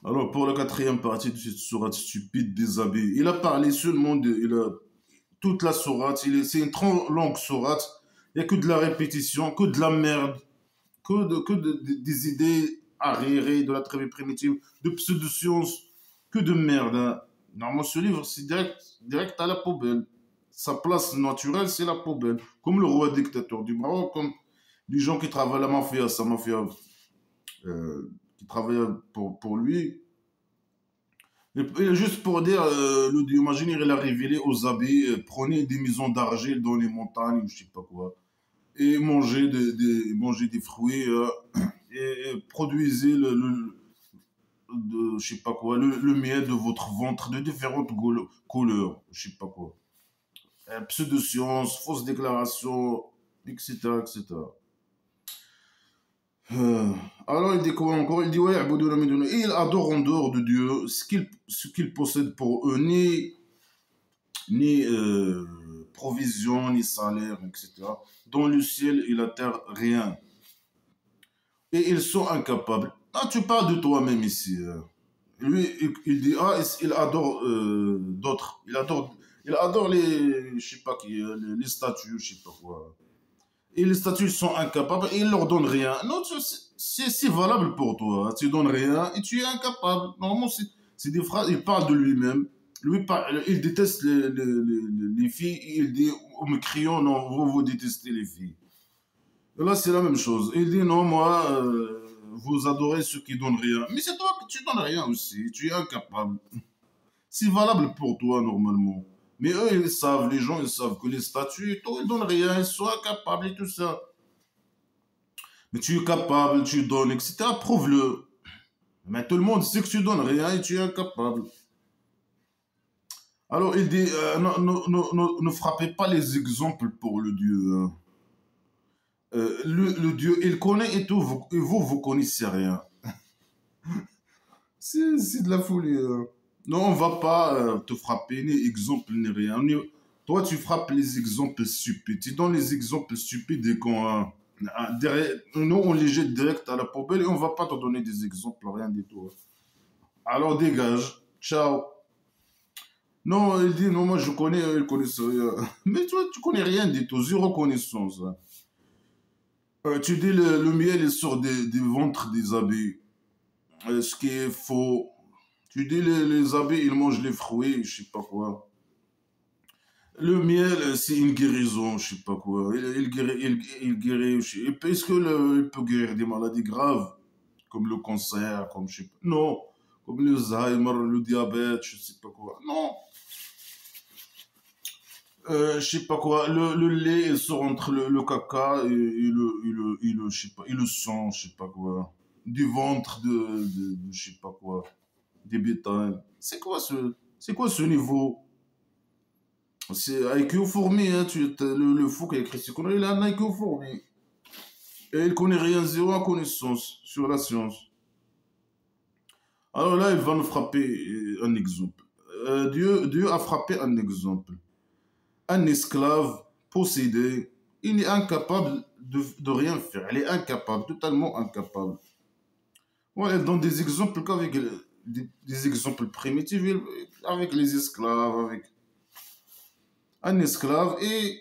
Alors, pour la quatrième partie de cette sourate stupide des habits, il a parlé seulement toute la sourate. C'est une trop longue sourate. Il n'y a que de la répétition, que de la merde, des idées arriérées de la tribu primitive, de pseudo-sciences, que de merde, hein. Normalement, ce livre, c'est direct à la poubelle. Sa place naturelle, c'est la poubelle. Comme le roi dictateur du Maroc, comme les gens qui travaillent à la mafia, sa mafia, qui travaillent pour lui. Et juste pour dire, le dieu imaginaire, il a révélé aux abbés, prenez des maisons d'argile dans les montagnes, ou je sais pas quoi, et mangez des fruits, et produisez je sais pas quoi, le miel de votre ventre de différentes couleurs, je sais pas quoi. Pseudo-science, fausses déclarations, etc., etc. Euh, alors il dit quoi encore? Il dit ouais, et il adore en dehors de Dieu ce qu'il possède pour eux, ni provision, ni salaire, etc. Dans le ciel et la terre, rien. Et ils sont incapables. Ah, tu parles de toi-même ici. Lui, il dit, ah, il adore d'autres. Il adore je sais pas qui, les statues, je sais pas quoi. Et les statues sont incapables et il leur donne rien. Non, c'est valable pour toi. Tu donnes rien et tu es incapable. Normalement, c'est des phrases. Il parle de lui-même. Il déteste les filles. Et il dit, en me criant, non, vous détestez les filles. Et là, c'est la même chose. Il dit, non, moi, vous adorez ceux qui donnent rien. Mais c'est toi que tu donnes rien aussi. Tu es incapable. C'est valable pour toi, normalement. Mais eux, les gens, ils savent que les statues et tout, ils donnent rien. Ils sont incapables et tout ça. Mais tu es capable, tu donnes, etc. Prouve-le. Mais tout le monde sait que tu donnes rien et tu es incapable. Alors il dit, ne frappez pas les exemples pour le Dieu, hein. Le Dieu, il connaît et tout, vous connaissez rien. C'est de la folie, hein. Non, on va pas te frapper, ni exemple, ni rien. Toi, tu frappes les exemples stupides. Tu donnes les exemples stupides et qu'on... nous, on les jette direct à la poubelle et on va pas te donner des exemples, rien du tout. Alors dégage. Ciao. Non, il dit, non, moi je connais, il connaît rien. Mais toi, tu connais rien du tout, zéro connaissance, hein. Tu dis le miel il sort des ventres des abeilles. Ce qui est faux. Tu dis les abeilles, ils mangent les fruits, je sais pas quoi. Le miel, c'est une guérison, je sais pas quoi. Il guérit. Est-ce il peut guérir des maladies graves, comme le cancer, comme je sais pas. Non. Comme l'Alzheimer, le diabète, je sais pas quoi. Non. Je sais pas quoi, le lait il sort entre le caca et je sais pas, et le sang, je sais pas quoi, du ventre je sais pas quoi, des bétails. C'est quoi ce niveau? C'est IQ fourmi, hein, le fou qui a écrit ce qu'on a, il a un IQ fourmi. Et il connaît rien, zéro connaissance sur la science. Alors là, il va nous frapper un exemple. Dieu a frappé un exemple. Un esclave possédé, il est incapable de rien faire. Il est incapable, totalement incapable. Ouais, dans des exemples qu'avec des exemples primitifs, avec les esclaves, avec un esclave et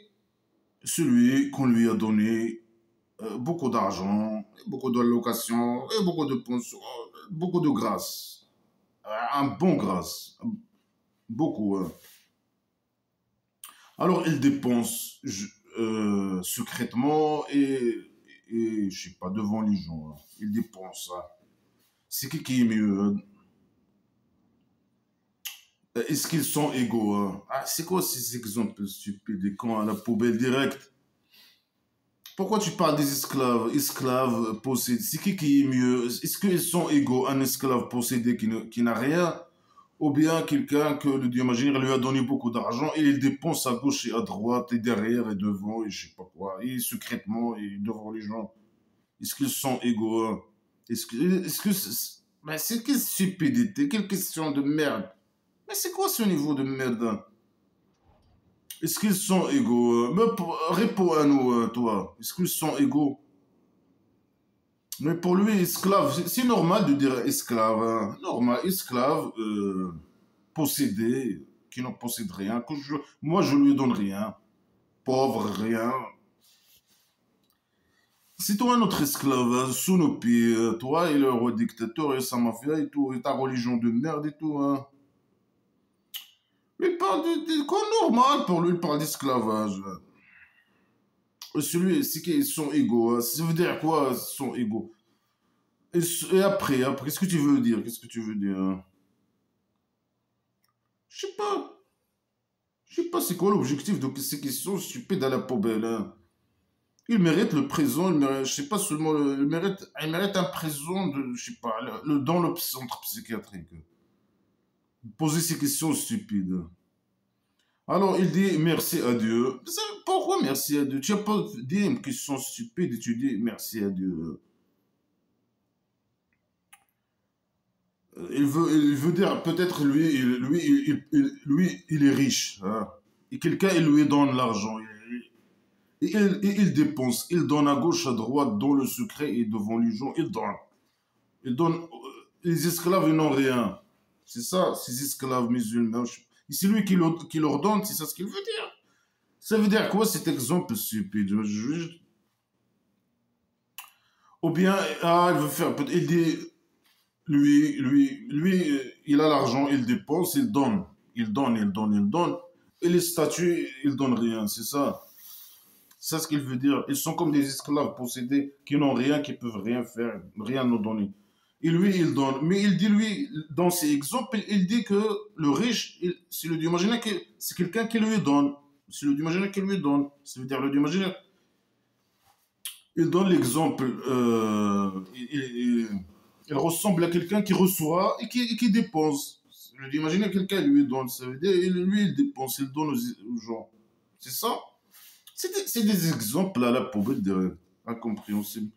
celui qu'on lui a donné beaucoup d'argent, beaucoup d'allocations, et beaucoup de pensions, beaucoup de grâce. Un bon grâce. Beaucoup, hein. Alors il dépense secrètement et je sais pas, devant les gens, hein. Il dépense ça. C'est qui est mieux, hein? Est-ce qu'ils sont égaux, hein? Ah, c'est quoi ces exemples stupides et quand à la poubelle directe? Pourquoi tu parles des esclaves? Esclaves possédés. C'est qui est mieux? Est-ce qu'ils sont égaux? Un esclave possédé qui n'a rien? Ou bien quelqu'un que le dieu imaginaire lui a donné beaucoup d'argent et il dépense à gauche et à droite et derrière et devant et je sais pas quoi, et secrètement et devant les gens. Est-ce qu'ils sont égaux, hein? Mais c'est quelle stupidité, quelle question de merde. Mais c'est quoi ce niveau de merde, hein? Est-ce qu'ils sont égaux, hein? Mais réponds à nous, toi. Est-ce qu'ils sont égaux? Mais pour lui, esclave, c'est normal de dire esclave. Hein. Normal, esclave, possédé, qui ne possède rien. Moi, je lui donne rien. Pauvre, rien. C'est toi notre esclave, sous nos pieds. Toi et le roi dictateur et sa mafia et tout, et ta religion de merde et tout. Hein. Il parle de quoi normal pour lui, il parle d'esclavage. Celui, c'est qu'ils sont égaux. Hein. Ça veut dire quoi, son égaux? Et après, qu'est-ce que tu veux dire? Qu'est-ce que tu veux dire? Hein? Je sais pas. Je sais pas c'est quoi l'objectif de ces questions stupides à la poubelle. Hein. Il mérite le présent, il mérite, je sais pas seulement, il mérite un présent de, je sais pas, dans le centre psychiatrique. Poser ces questions stupides. Alors il dit merci à Dieu. Pourquoi merci à Dieu? Tu n'as pas dit une question stupide et tu dis merci à Dieu. Il veut dire peut-être lui, il est riche. Hein. Et quelqu'un, il lui donne l'argent. Il dépense. Il donne à gauche, à droite, dans le secret et devant les gens. Il donne. Il donne. Les esclaves, ils n'ont rien. C'est ça, ces esclaves musulmans. Et c'est lui qui leur donne, c'est ça ce qu'il veut dire. Ça veut dire quoi cet exemple stupide? Ou bien, ah, il veut faire. Il dit, il a l'argent, il dépense, il donne. Il donne, il donne, il donne. Et les statuts, il donne rien, c'est ça. C'est ce qu'il veut dire. Ils sont comme des esclaves possédés qui n'ont rien, qui peuvent rien faire, rien nous donner. Et lui, il donne. Mais il dit, lui, dans ses exemples, il dit que le riche, c'est le Dieu imaginaire, c'est quelqu'un qui lui donne. C'est le Dieu imaginaire qui lui donne. Ça veut dire le Dieu imaginaire. Il donne l'exemple. Il ressemble à quelqu'un qui reçoit et qui dépense. Le Dieu imaginaire, quelqu'un lui donne. Ça veut dire, lui, il dépense, il donne aux gens. C'est ça? C'est des exemples à la poubelle incompréhensibles.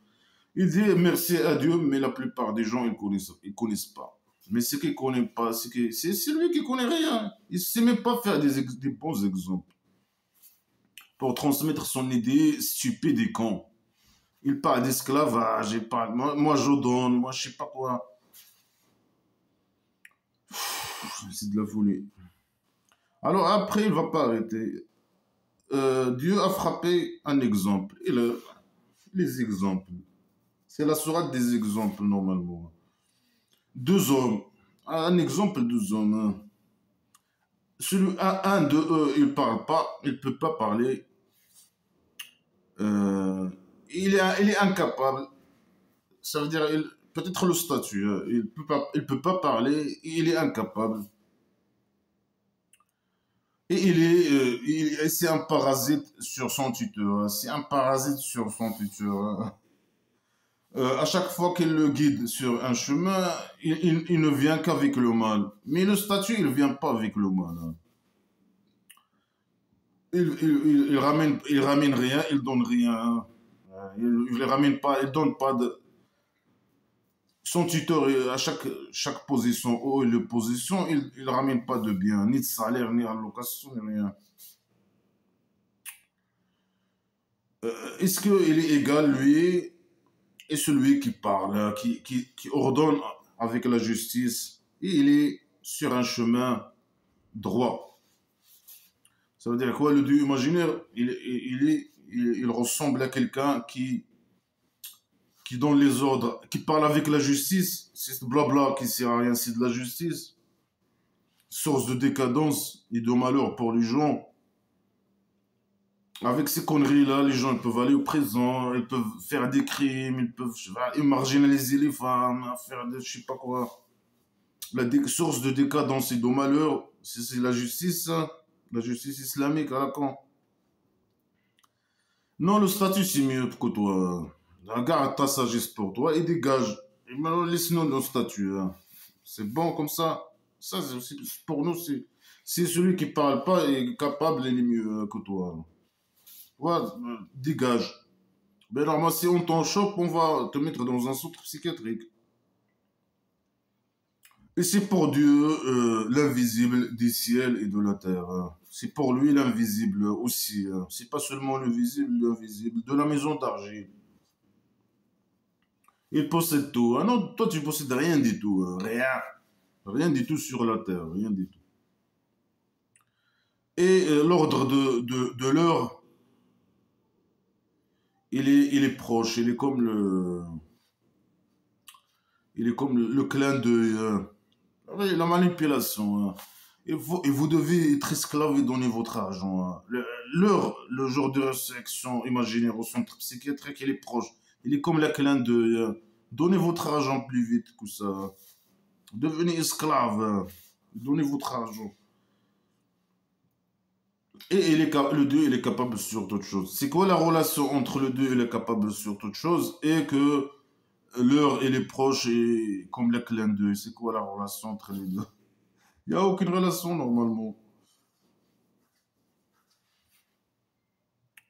Il dit merci à Dieu, mais la plupart des gens, ils connaissent pas. Mais ce qu'il connaît pas, c'est lui qui connaît rien. Il ne sait même pas faire des bons exemples pour transmettre son idée stupide et con. Il parle d'esclavage, il parle, moi je donne, moi je sais pas quoi. C'est de la folie. Alors après, il va pas arrêter. Dieu a frappé un exemple. Les exemples. C'est la sourate des exemples, normalement. Deux hommes. Un exemple de deux hommes. Hein. Un de eux, il parle pas, il peut pas parler. Euh, il est incapable. Ça veut dire, peut-être le statut. Hein. Il peut pas parler, il est incapable. Et c'est un parasite sur son tuteur. Hein. C'est un parasite sur son tuteur. Hein. À chaque fois qu'il le guide sur un chemin, il ne vient qu'avec le mal. Mais le statut, il ne vient pas avec le mal. Hein. Il ramène rien, il donne rien. Hein. Il ramène pas, il donne pas de. Son tuteur, à chaque position, haut et le position, il ramène pas de bien, ni de salaire, ni allocation, ni rien. Est-ce qu'il est égal, lui, et celui qui parle, hein, qui ordonne avec la justice, et il est sur un chemin droit. Ça veut dire quoi, le Dieu imaginaire, il ressemble à quelqu'un qui donne les ordres, qui parle avec la justice, c'est ce blabla qui sert à rien, c'est de la justice. Source de décadence et de malheur pour les gens. Avec ces conneries-là, les gens ils peuvent aller au prison, ils peuvent faire des crimes, ils peuvent marginaliser les femmes, faire des je sais pas quoi. Source de décadence et de malheur, c'est la justice, hein. La justice islamique à la con. Non, le statut c'est mieux que toi. Garde ta sagesse pour toi et dégage. Et maintenant, laisse-nous nos statuts. Hein. C'est bon comme ça. Ça, pour nous, c'est celui qui parle pas et capable, il est mieux que toi. Ouais, dégage. Ben normalement, si on t'en chope, on va te mettre dans un centre psychiatrique. Et c'est pour Dieu l'invisible des ciels et de la terre. Hein. C'est pour lui l'invisible aussi. Hein. C'est pas seulement le visible, l'invisible. De la maison d'argile. Il possède tout. Ah non, toi, tu possèdes rien du tout. Rien. Rien du tout sur la terre. Rien du tout. Et l'ordre de l'heure, il est proche. Il est comme le clin d'œil. Oui, la manipulation. Et vous devez être esclave et donner votre argent. L'heure, le jour de résection imaginaire au centre psychiatrique, il est proche. Il est comme la clin d'œil. Donnez votre argent plus vite que ça. Devenez esclave. Donnez votre argent. Et le Dieu, il est capable sur toute chose. C'est quoi la relation entre le Dieu, il est capable sur toute chose et que l'heure, elle est proche et comme le clin d'œil. C'est quoi la relation entre les deux? Il n'y a aucune relation normalement.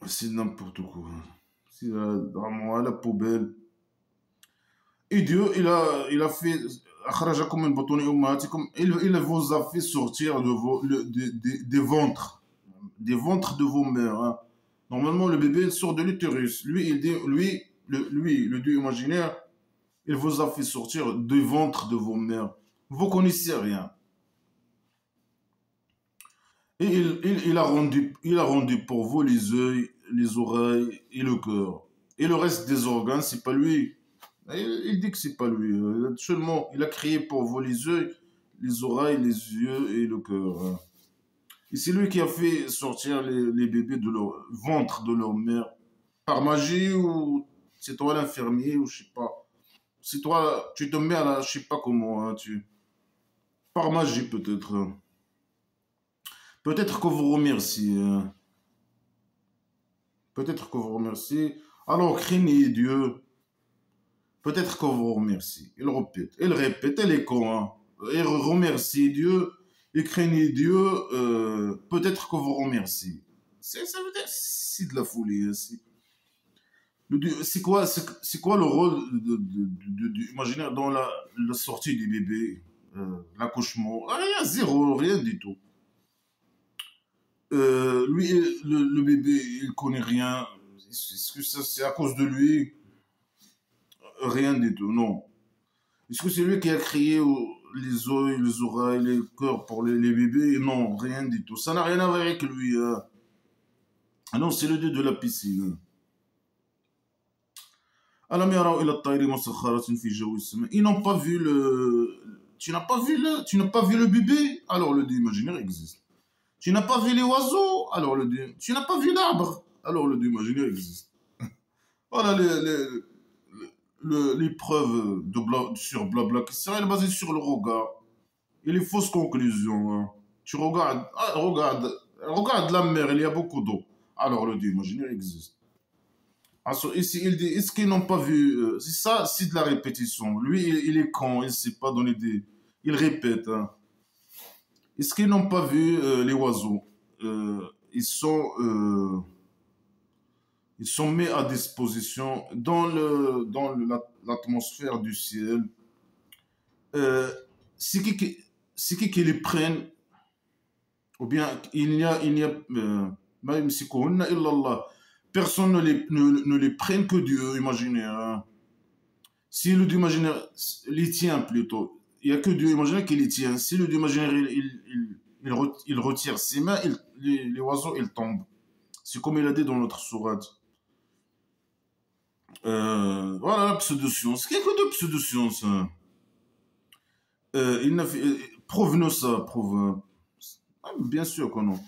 C'est n'importe quoi. C'est vraiment à la poubelle. Et Dieu, il a fait. أخرجكم من بطون أمهاتكم. Il vous a fait sortir de des ventres. Des ventres de vos mères. Hein. Normalement, le bébé il sort de l'utérus. Lui, il dit, le Dieu imaginaire, il vous a fait sortir du ventre de vos mères. Vous connaissez rien. Et il a rendu pour vous les yeux, les oreilles et le cœur. Et le reste des organes, c'est pas lui. Il dit que c'est pas lui. Seulement, il a créé pour vous les yeux, les oreilles, les yeux et le cœur. Hein. Et c'est lui qui a fait sortir les bébés de leur ventre de leur mère. Par magie ou c'est toi l'infirmier ou je sais pas. C'est toi, tu te mets à la, je sais pas comment, hein, par magie peut-être. Hein. Peut-être que vous remerciez. Hein. Peut-être que vous remerciez. Alors craignez Dieu. Peut-être que vous remerciez. Il répète, elle est con. Hein. Il remercie Dieu. Et craignez Dieu. Peut-être que vous remerciez. Ça veut dire c'est de la folie. Hein, c'est quoi le rôle imaginaire dans la sortie du bébé, l'accouchement? Rien, zéro, rien du tout. Lui, le bébé, il connaît rien. Est-ce que ça, c'est à cause de lui? Rien du tout, non. Est-ce que c'est lui qui a créé les yeux, les oreilles, les cœurs pour les bébés? Non, rien du tout. Ça n'a rien à voir avec lui. Hein. Ah non, c'est le dieu de la piscine. ألم يروا إلى الطير مسخرات في جو السماء. Ils n'ont pas vu le... Tu n'as pas vu le bébé? Alors le dieu imaginaire existe. Tu n'as pas vu les oiseaux? Alors le dieu... Tu n'as pas vu l'arbre? Alors le dieu imaginaire existe. Voilà les preuves sur Blabla qui seraient basées sur le regard et les fausses conclusions. Hein. Tu regardes, regarde la mer, il y a beaucoup d'eau. Alors le dieu imaginaire existe. Ici, il dit, est-ce qu'ils n'ont pas vu c'est ça, c'est de la répétition. Lui, il est con, il ne sait pas donner des... Il répète. Hein. Est-ce qu'ils n'ont pas vu les oiseaux ils sont, ils sont mis à disposition l'atmosphère du ciel. Euh, c'est qui les prennent, ou bien il n'y a ما يمسكهن إلا الله. Personne ne les prenne que Dieu imaginaire. Hein. Si le Dieu imaginaire les tient plutôt, il n'y a que Dieu imaginaire qui les tient. Si le Dieu imaginaire il retire ses mains, les oiseaux ils tombent. C'est comme il a dit dans notre sourate. Voilà la pseudo-science. Qu'est-ce que de pseudo-science? Hein. Prouve-nous ça, prouve. Ah, bien sûr que non.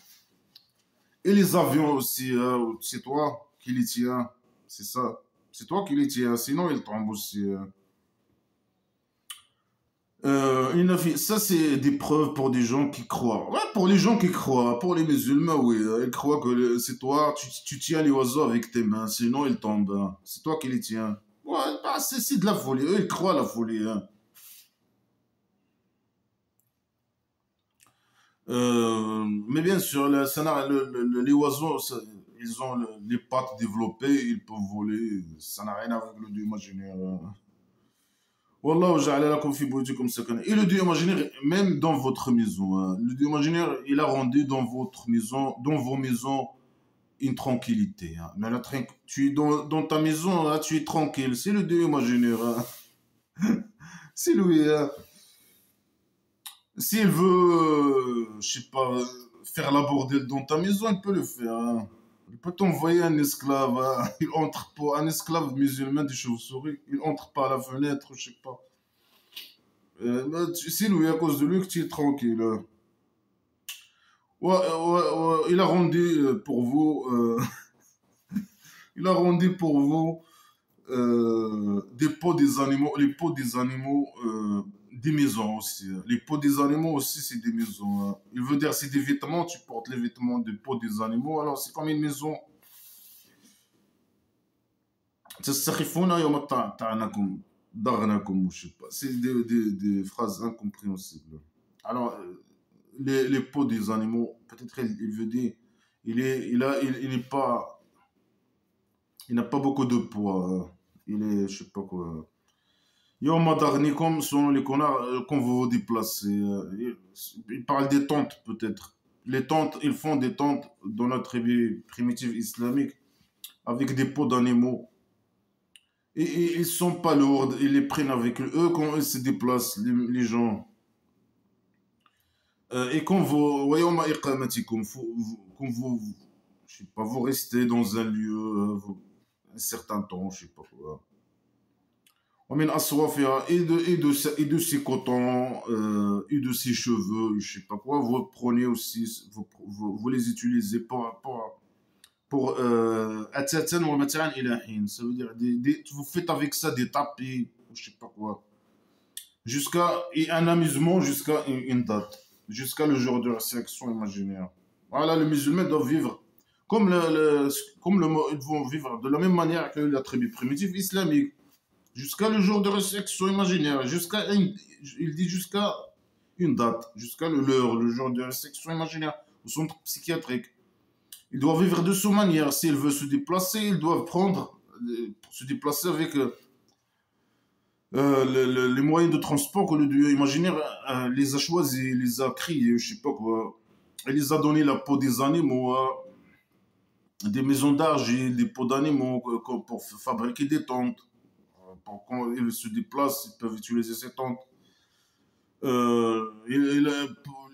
Et les avions aussi, c'est toi qui les tiens. C'est ça. C'est toi qui les tiens, sinon ils tombent aussi. Ça, c'est des preuves pour des gens qui croient. Ouais, pour les gens qui croient, pour les musulmans, oui. Ils croient que c'est toi, tu tiens les oiseaux avec tes mains, sinon ils tombent. Hein. C'est toi qui les tiens. Ouais, bah, c'est de la folie. Eux, ils croient à la folie. Hein. Mais bien sûr, les oiseaux, ils ont les pattes développées, ils peuvent voler. Ça n'a rien à voir avec le dieu imaginaire. Hein. Wallahu ja'ala lakum fi buyutikum sakana. Et le Dieu imaginaire, même dans votre maison, hein. Le Dieu imaginaire, il a rendu dans votre maison, dans vos maisons, une tranquillité. Hein. Mais tu es dans ta maison, là, tu es tranquille. C'est le Dieu imaginaire. Hein. C'est lui. Hein. S'il veut, je sais pas, faire la bordelle dans ta maison, il peut le faire. Hein. Il peut t'envoyer un esclave. Hein. Il entre pas, un esclave musulman des chauves-souris. Il entre pas à la fenêtre, je sais pas. C'est lui, à cause de lui, que tu es tranquille. Hein. Ouais, ouais, il a rendu pour vous, il a rendu pour vous des peaux des animaux, les peaux des animaux, des maisons aussi. Hein. Les peaux des animaux aussi, c'est des maisons. Hein. Il veut dire, c'est des vêtements, tu portes les vêtements des peaux des animaux, alors c'est comme une maison. تستخفون يوم طعنكم ضغنكم ou je sais pas. C'est des phrases incompréhensibles. Alors, les peaux des animaux, peut-être il veut dire, il est pas, il n'a pas beaucoup de poids. Hein. Il est, je sais pas quoi. Yom Darnikom sont les connards quand vous vous déplacez. Ils parlent des tentes, peut-être. Les tentes, ils font des tentes dans la tribu primitive islamique avec des peaux d'animaux. Et ils sont pas lourds, ils les prennent avec eux quand ils se déplacent, les gens. Et quand vous, Yom Iqamatikum, quand vous, je sais pas, vous restez dans un lieu un certain temps, je sais pas quoi. ومن أصوافها et de ses cotons et de ses cheveux, je sais pas quoi, vous prenez aussi, vous les utilisez pour أتاتا ومتاعا إلى حين, ça veut dire vous faites avec ça des tapis, je sais pas quoi, et un amusement jusqu'à une date, jusqu'à le jour de résurrection imaginaire. Voilà, les musulmans doivent vivre comme ils vont vivre de la même manière que la tribu primitive islamique. Jusqu'à le jour de résurrection imaginaire, il dit jusqu'à une date, jusqu'à l'heure, le jour de résurrection imaginaire, au centre psychiatrique. Il doit vivre de cette manière. S'il veut se déplacer, il doit pour se déplacer avec les moyens de transport que le Dieu imaginaire les a choisis, les a créés, je sais pas quoi. Il les a donné la peau des animaux, des maisons d'argile, des peaux d'animaux pour fabriquer des tentes. Quand ils se déplacent, ils peuvent utiliser ces tentes.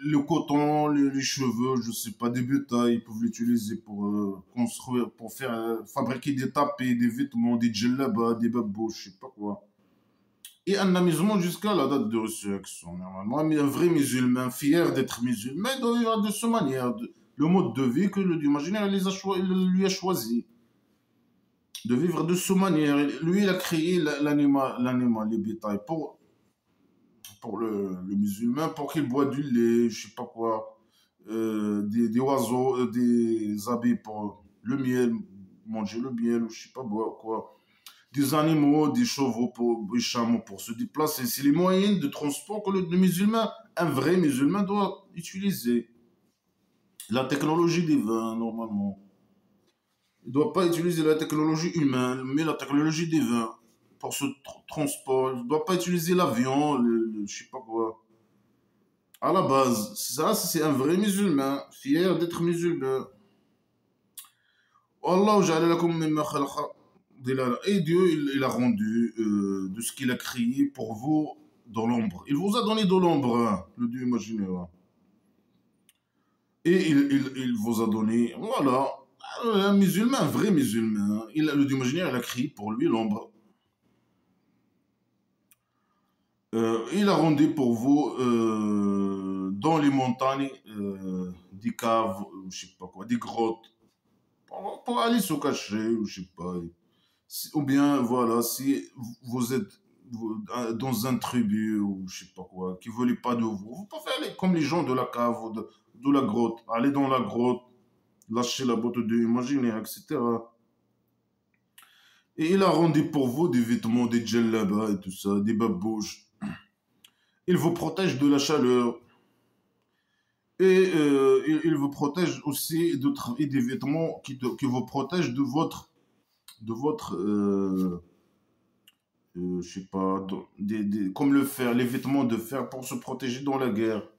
Le coton, les cheveux, je sais pas, des bétails, ils peuvent l'utiliser pour construire, pour faire, fabriquer des tapis, des vêtements, des djellabas, des babous, je sais pas quoi. Et un amusement jusqu'à la date de résurrection, normalement. Mais un vrai musulman, fier d'être musulman, doit vivre de cette manière. Le mode de vie que le Dieu imaginaire lui a choisi. De vivre de cette manière. Lui, il a créé l'animal, les bétails, pour le musulman, pour qu'il boive du lait, je sais pas quoi, des oiseaux, des abeilles pour le miel, manger le miel, ou je sais pas quoi. Des animaux, des chevaux, des chameaux pour se déplacer. C'est les moyens de transport que le musulman, un vrai musulman, doit utiliser. La technologie divine, normalement. Il ne doit pas utiliser la technologie humaine, mais la technologie divine pour ce transport. Il ne doit pas utiliser l'avion, je sais pas quoi. À la base, ça, c'est un vrai musulman, fier d'être musulman. Allah ja'ala lakum mimma khalaqa dilala. Et Dieu, il a rendu de ce qu'il a créé pour vous dans l'ombre. Il vous a donné de l'ombre, hein, le Dieu imaginaire. Hein. Et il vous a donné, voilà, un musulman, un vrai musulman. Hein. Le Dieu imaginaire, il a créé pour lui l'ombre. Il a rendu pour vous dans les montagnes des caves, je sais pas quoi, des grottes, pour aller se cacher, ou je sais pas. Ou bien, voilà, si vous êtes dans un tribu, ou je sais pas quoi, qui ne voulait pas de vous, vous pouvez aller comme les gens de la cave ou de la grotte, aller dans la grotte, lâcher la botte de imaginaire, etc. Et il a rendu pour vous des vêtements, des djellabas et tout ça, des babouches. Il vous protège de la chaleur. Et il vous protège aussi et des vêtements qui vous protègent de votre, je sais pas, comme le fer, les vêtements de fer pour se protéger dans la guerre.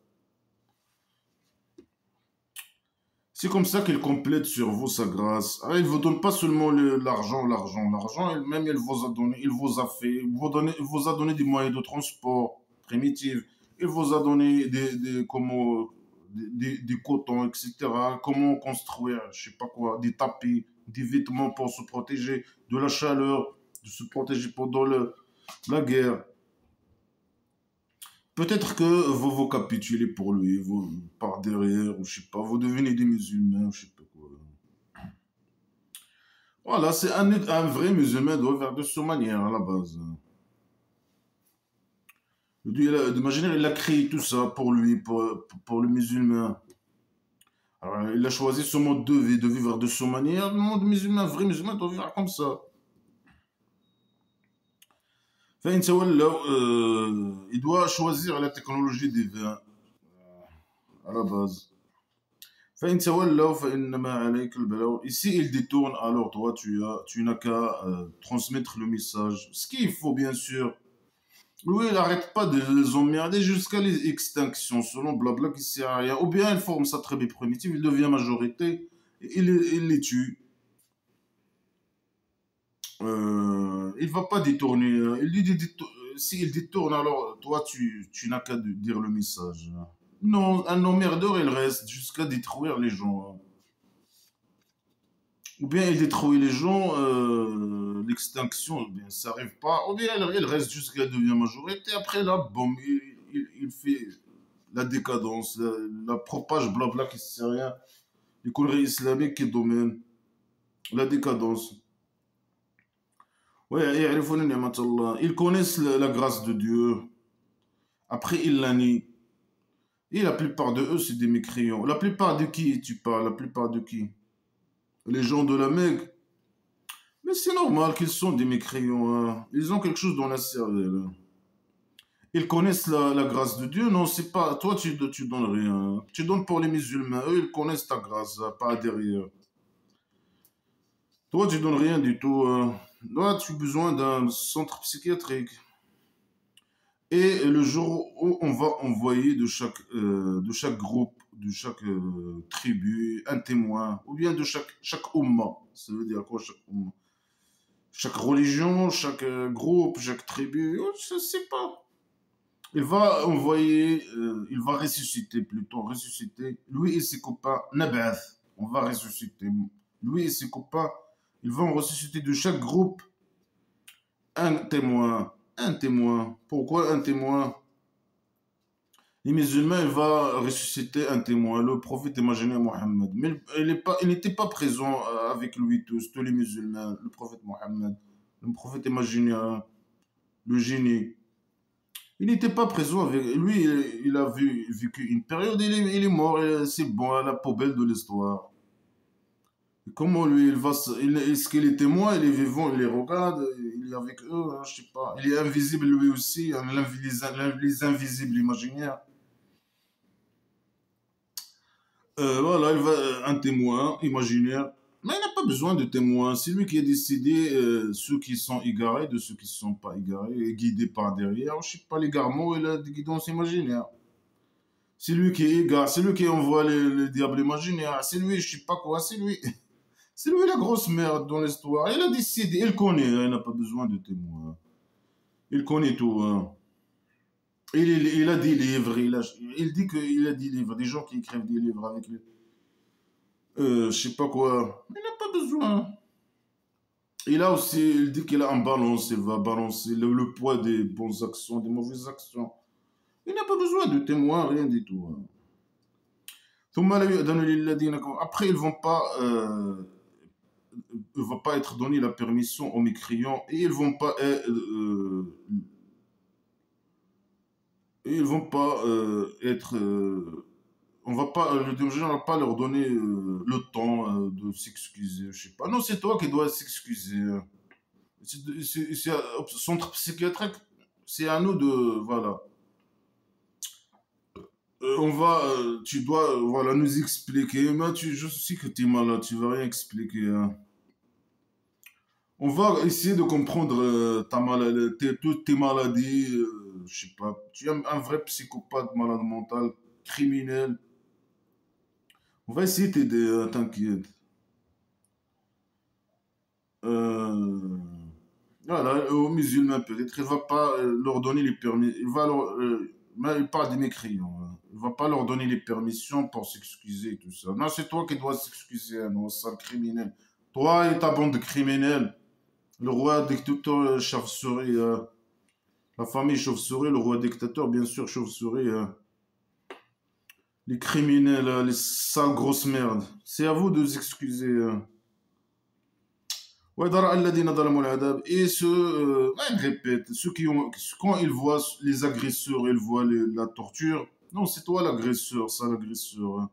C'est comme ça qu'il complète sur vous sa grâce. Ah, il ne vous donne pas seulement l'argent, même il vous a donné, il vous a fait, il vous a donné des moyens de transport primitifs, il vous a donné des cotons, etc. Comment construire, je sais pas quoi, des tapis, des vêtements pour se protéger de la chaleur, de se protéger pendant la guerre. Peut-être que vous vous capitulez pour lui, vous par derrière, ou je sais pas, vous devenez des musulmans, ou je sais pas quoi. Voilà, c'est un vrai musulman doit faire de cette manière à la base. Imaginer, il a créé tout ça pour lui, pour le musulman. Alors, il a choisi ce mode de vie, de vivre de cette manière. Le monde musulman, un vrai musulman doit vivre comme ça. Enfin, il doit choisir la technologie divine à la base. فإن تولوا فإنما عليك البلاغ. Ici, il détourne, alors toi, tu n'as qu'à transmettre le message. Ce qu'il faut, bien sûr. Lui, il n'arrête pas de les emmerder jusqu'à l'extinction, selon blabla qui sert à rien. Ou bien il forme sa tribu primitive, il devient majorité, et il les tue. Il va pas détourner. Il dit, s'il détourne, alors toi, tu n'as qu'à dire le message. Non, un emmerdeur, il reste jusqu'à détruire les gens. Ou bien il détruit les gens, l'extinction, ou bien ça n'arrive pas. Ou bien il reste jusqu'à devenir majorité. Après là, bon, il fait la décadence, la propage blabla qui ne sert à rien. Les conneries islamiques qui dominent. La décadence. Ouais, ils connaissent la grâce de Dieu. Après, ils la nient. Et la plupart de eux, c'est des mécréants. La plupart de qui tu parles? La plupart de qui? Les gens de la Mecque. Mais c'est normal qu'ils sont des mécréants, hein. Ils ont quelque chose dans la cervelle, hein. Ils connaissent la grâce de Dieu. Non, c'est pas. Toi, tu donnes rien. Tu donnes pour les musulmans. Eux, ils connaissent ta grâce, hein, pas derrière. Toi, tu donnes rien du tout, hein. Toi, tu as besoin d'un centre psychiatrique. Et le jour où on va envoyer de chaque groupe, de chaque tribu, un témoin, ou bien de chaque umma, ça veut dire quoi chaque umma? Chaque religion, chaque groupe, chaque tribu, je ne sais pas. Il va envoyer, il va ressusciter plutôt, ressusciter, lui et ses copains, Nabath, on va ressusciter. Lui et ses copains, ils vont ressusciter de chaque groupe un témoin. Un témoin. Pourquoi un témoin? Les musulmans, il va ressusciter un témoin, le prophète imaginé Mohammed. Mais il n'était pas présent avec lui tous les musulmans, le prophète Mohammed, le prophète imaginé, le génie. Il n'était pas présent avec lui, il a vécu une période, il est mort, c'est bon, à la poubelle de l'histoire. Comment lui, est-ce qu'il est témoin, il est vivant, il les regarde, il est avec eux, hein, je sais pas. Il est invisible lui aussi, hein, les invisibles imaginaires. Voilà, un témoin imaginaire. Mais il n'a pas besoin de témoin. C'est lui qui a décidé ceux qui sont égarés de ceux qui ne sont pas égarés et guidés par derrière. Je ne sais pas, l'égarement et la guidance imaginaire. C'est lui qui égare, c'est lui qui envoie les diables imaginaires. C'est lui, je ne sais pas quoi, c'est lui. C'est lui la grosse merde dans l'histoire. Il a décidé, il connaît, hein, il n'a pas besoin de témoin. Il connaît tout, hein. Il a des livres, il dit qu'il a des livres, des gens qui écrivent des livres avec lui. Je sais pas quoi. Il n'a pas besoin. Il a aussi, il dit qu'il a un balance, il va balancer le poids des bonnes actions, des mauvaises actions. Il n'a pas besoin de témoins, rien du tout, hein. Après, il va pas être donné la permission aux mécréants et ils vont pas être on va pas, le dirigeant va pas leur donner le temps de s'excuser, je sais pas. Non, c'est toi qui dois s'excuser. Centre psychiatrique, c'est à nous de, voilà. Tu dois, voilà, nous expliquer. Mais je sais que tu es malade, tu vas rien expliquer, hein. On va essayer de comprendre ta maladie, toutes tes maladies, je sais pas. Tu es un vrai psychopathe, malade mental, criminel. On va essayer de t'aider, t'inquiète. Euh, Voilà, aux musulmans peut-être, il va pas leur donner les permis. Mais il parle des mécréants, hein. Il va pas leur donner les permissions pour s'excuser et tout ça. Non, c'est toi qui dois s'excuser, hein, non, sale criminel. Toi et ta bande de criminels. Le roi dictateur chauve-souris, la famille chauve-souris, le roi dictateur, bien sûr, chauve-souris. Les criminels, les sales grosses merdes. C'est à vous de vous excuser. وَيَدْرَأَ الَّذِينَ ظَلَمُوا الْعَذَابَ. Et il répète, ceux qui ont, quand ils voient les agresseurs, ils voient la torture. Non, c'est toi l'agresseur, ça l'agresseur, hein.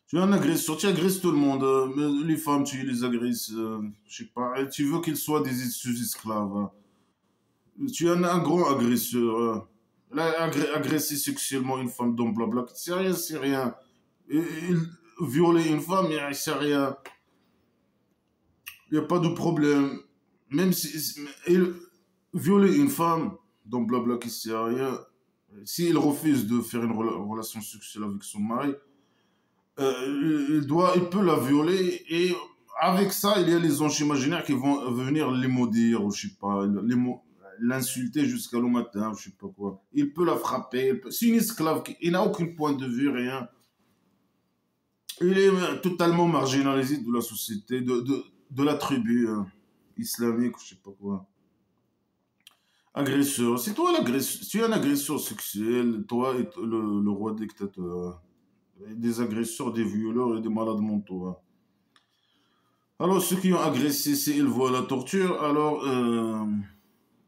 Tu es un agresseur, tu agresses tout le monde. Mais les femmes, tu les agresses. Je sais pas, et tu veux qu'ils soient des sous-esclaves, hein. Tu es un grand agresseur, hein. Là, agresser sexuellement une femme, donc blabla, c'est rien, c'est rien. Violer une femme, c'est rien. Il n'y a pas de problème. Même si violer une femme, donc blabla qui sert à rien, s'il refuse de faire une relation sexuelle avec son mari, il peut la violer et avec ça, il y a les anges imaginaires qui vont venir les maudire, ou je sais pas, l'insulter jusqu'à le matin, je sais pas quoi. Il peut la frapper, c'est une esclave, il n'a aucun point de vue, rien. Il est totalement marginalisé de la société, de la tribu islamique, je sais pas quoi. Agresseur, c'est toi l'agresseur, tu es un agresseur sexuel, toi et le roi dictateur. Des agresseurs, des violeurs et des malades mentaux, hein. Alors ceux qui ont agressé, s'ils voient la torture, alors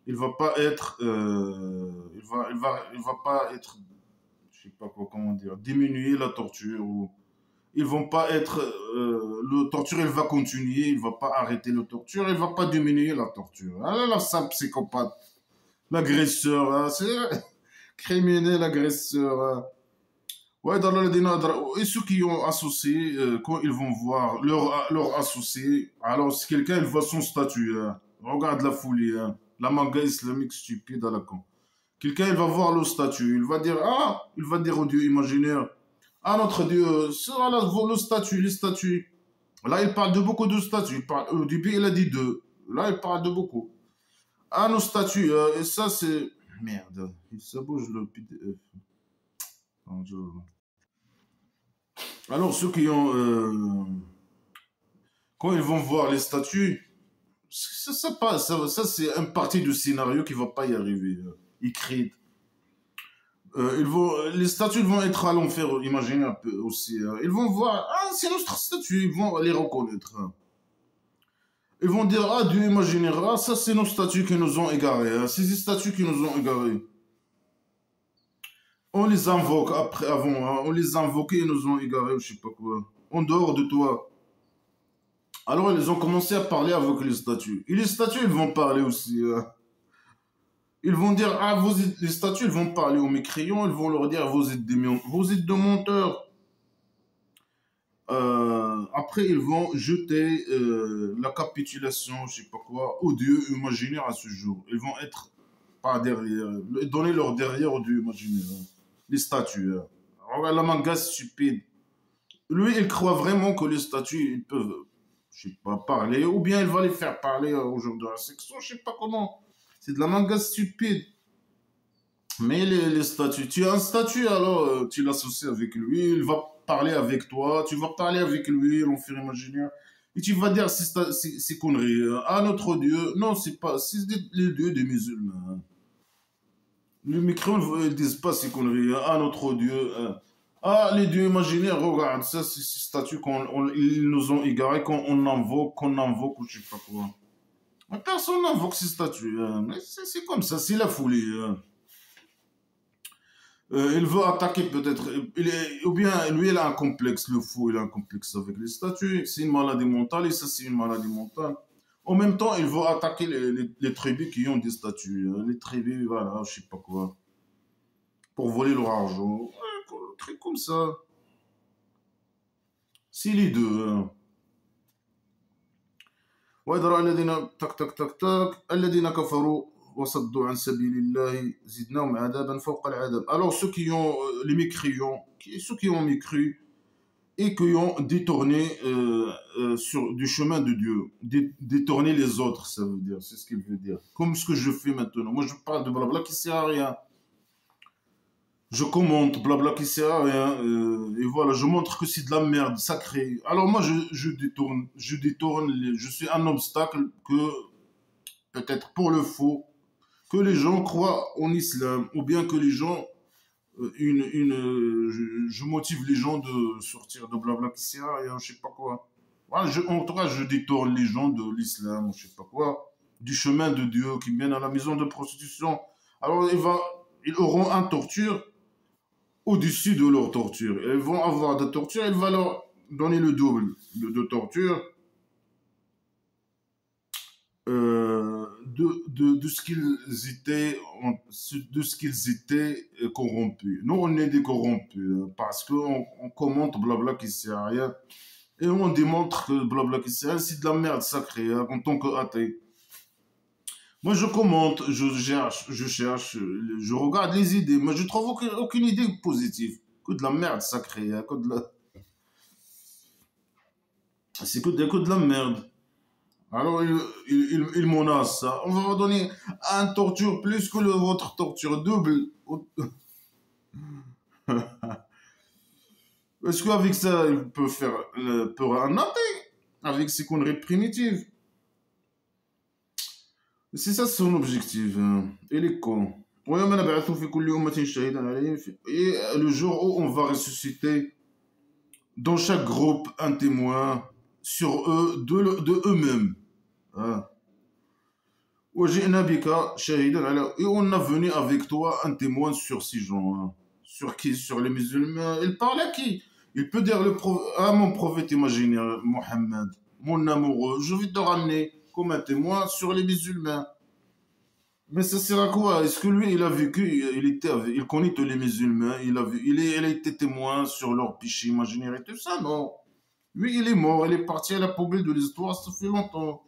il va pas être, il va pas être, je sais pas quoi, comment dire, diminuer la torture ou ils vont pas être, le torture, il va continuer, il va pas arrêter le torture, il va pas diminuer la torture. Ah là, c'est un psychopathe, l'agresseur, hein, c'est criminel, agresseur, hein. Ouais, dans le et ceux qui ont associé, quand ils vont voir leur associé, alors si quelqu'un il voit son statut, hein, regarde la folie, hein, la manga islamique stupide à la con. Quelqu'un il va voir le statut, il va dire, ah, il va dire au dieu imaginaire, ah notre dieu, sera là le statut, les statues. Là il parle de beaucoup de statues, au début il a dit deux, là il parle de beaucoup. Ah nos statues, et ça c'est... Merde, ça bouge le PDF. Attends, alors, ceux qui ont. Quand ils vont voir les statues, ça c'est un parti du scénario qui va pas y arriver. Écrit. Les statues vont être à l'enfer, imaginez un peu aussi, hein. Ils vont voir, ah, c'est notre statue, ils vont les reconnaître, hein. Ils vont dire, ah, Dieu imaginera, ça c'est nos statues qui nous ont égarés, hein. C'est ces statues qui nous ont égarés. On les invoque après, avant, hein. On les invoque et ils nous ont égarés, je sais pas quoi. En dehors de toi. Alors ils ont commencé à parler avec les statues. Et les statues, ils vont parler aussi, hein. Ils vont dire, ah, les statues, ils vont parler aux mécréants, ils vont leur dire, vous êtes des menteurs. Après, ils vont jeter la capitulation, je sais pas quoi, au dieu imaginaire à ce jour. Ils vont être pas derrière, donner leur derrière au dieu imaginaire, hein. Les statues, hein. Regarde la manga stupide. Lui, il croit vraiment que les statues, ils peuvent, je sais pas, parler, ou bien il va les faire parler au jour de la section, je sais pas comment. C'est de la manga stupide. Mais les statues, tu as un statut, alors tu l'associes avec lui, il va parler avec toi, tu vas parler avec lui, l'enfer imaginaire, et tu vas dire ces conneries. Ah, notre Dieu, non, c'est pas, c'est les dieux des musulmans. Les microns, ils disent pas ces conneries. Ah, notre Dieu. Ah, les dieux imaginaires, regarde, ça, c'est ces statues ils nous ont égarés, qu'on invoque, ou je sais pas quoi. Mais personne n'invoque ces statues, hein. Mais c'est comme ça, c'est la folie, hein. Il veut attaquer peut-être, ou bien lui, il a un complexe, le fou, il a un complexe avec les statues. C'est une maladie mentale, et ça, c'est une maladie mentale. En même temps, il veut attaquer les tribus qui ont des statues, hein. Les tribus, voilà, je sais pas quoi, pour voler leur argent. Ouais, un truc comme ça. C'est les deux, hein. ويذر الذين تك تك تك تك الذين كفروا وصدوا عن سبيل الله زدناهم عذابا فوق العذاب. Alors ceux qui ont les mécréants, ceux qui ont mécru, et qui ont détourné du chemin de Dieu. Détourner les autres, ça veut dire, c'est ce qu'il veut dire. Comme ce que je fais maintenant. Moi, je parle de blabla qui sert à rien. Je commente, blabla qui sert à rien, et voilà, je montre que c'est de la merde sacrée. Alors moi, je suis un obstacle que, peut-être pour le faux, que les gens croient en islam, ou bien que les gens, je motive les gens de sortir de blabla qui sert à rien, je sais pas quoi. Voilà, en tout cas, je détourne les gens de l'islam, je sais pas quoi, du chemin de Dieu qui mène à la maison de prostitution. Alors, ils auront un torture au-dessus de leur torture. Elles vont avoir de torture, elle va leur donner le double de torture de ce qu'ils étaient, de ce qu'ils étaient corrompus. Nous, on est des corrompus parce qu'on commente blabla qui sert à rien et on démontre que blabla qui sert à rien, c'est de la merde sacrée hein, en tant qu'athée. Moi, je commente, je regarde les idées, mais je trouve aucune idée positive. Que de la merde sacrée, hein, c'est que de la merde. Alors, il menace ça. On va vous donner un torture plus que votre torture double. Est-ce qu'avec ça, il peut faire peur à un athée avec ses conneries primitives? C'est ça son objectif. Hein. Il est con. Et le jour où on va ressusciter dans chaque groupe un témoin sur eux, de eux-mêmes. Hein. Et on a venu avec toi un témoin sur ces gens. Hein. Sur qui? Sur les musulmans. Il parle à qui? Il peut dire à mon prophète imaginaire, Mohammed, mon amoureux, je vais te ramener comme un témoin sur les musulmans. Mais ça sert à quoi? Est-ce que lui, il a vécu, il connaît tous les musulmans, il a été témoin sur leurs péchés imaginaires et tout ça? Non. Lui, il est mort, il est parti à la poubelle de l'histoire, ça fait longtemps.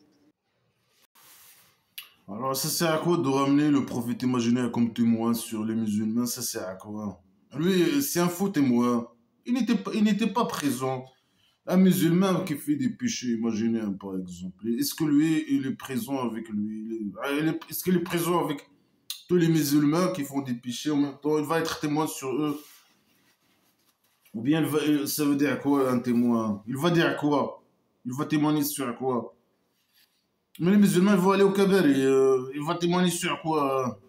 Alors, ça sert à quoi de ramener le prophète imaginaire comme témoin sur les musulmans? Ça sert à quoi? Lui, c'est un faux témoin. Il n'était pas présent. Un musulman qui fait des péchés imaginaires, par exemple. Est-ce que lui, il est présent avec lui? Est-ce qu'il est présent avec tous les musulmans qui font des péchés en même temps? Il va être témoin sur eux. Ou bien ça veut dire quoi un témoin? Il va dire quoi? Il va témoigner sur quoi? Mais les musulmans, ils vont aller au Kabari. Il va témoigner sur quoi?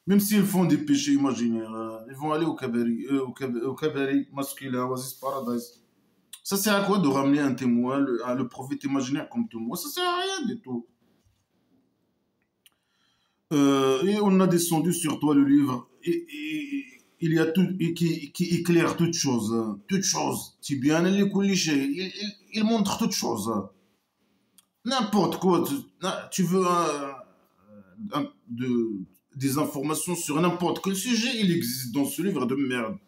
Même s'ils font des péchés imaginaires, ils vont aller au Kabari, au Kabari masculin, Oasis Paradise. Ça sert à quoi de ramener un témoin, le prophète imaginaire comme témoin? Ça sert à rien du tout. Et on a descendu sur toi le livre. Et il y a tout qui éclaire toutes choses. Hein. Toutes choses. Tibian, il montre toutes choses. Hein. N'importe quoi. Tu veux des informations sur n'importe quel sujet, il existe dans ce livre de merde.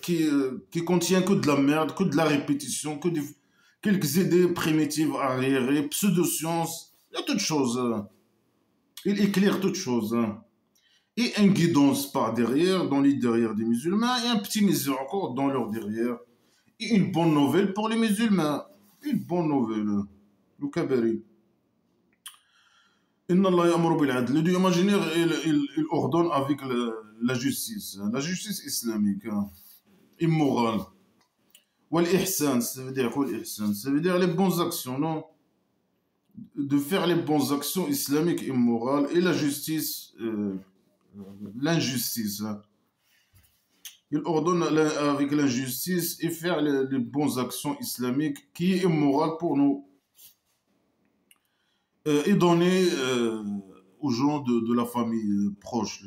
Qui contient que de la merde, que de la répétition, quelques idées primitives arriérées, pseudo-sciences. Il y a toutes choses. Hein. Il éclaire toutes choses. Hein. Et une guidance par derrière, dans les derrière des musulmans, et un petit miséricorde dans leur derrière. Et une bonne nouvelle pour les musulmans. Une bonne nouvelle. Le Kabari. Inna Allah ya'muru bil adl. Le Dieu imaginaire, il ordonne avec la justice. La justice islamique. Hein, immorale. Wal ihsan, ça veut dire quoi l'ihsan? Ça veut dire les bonnes actions, non? De faire les bonnes actions islamiques immorales et la justice, l'injustice. Hein. Il ordonne avec l'injustice et faire les bonnes actions islamiques qui est immorale pour nous. Et donner aux gens de la famille proche.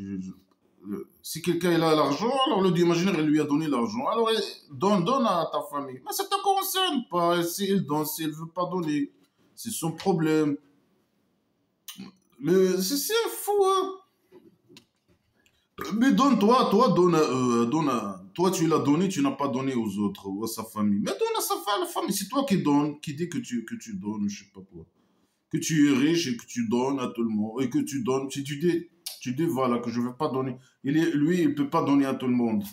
Si quelqu'un il a l'argent, alors le Dieu imaginaire il lui a donné l'argent. Alors donne à ta famille. Mais ça ne te concerne pas. S'il donne, s'il ne veut pas donner, c'est son problème. Mais c'est un fou, hein. Mais toi, donne à eux, toi tu l'as donné, tu n'as pas donné aux autres, ou à sa famille. Mais donne à la famille, c'est toi qui donne, qui dit que tu donnes, je sais pas quoi. Que tu es riche et que tu donnes à tout le monde, et que tu donnes, si tu dis voilà, que je ne veux pas donner, lui, il ne peut pas donner à tout le monde.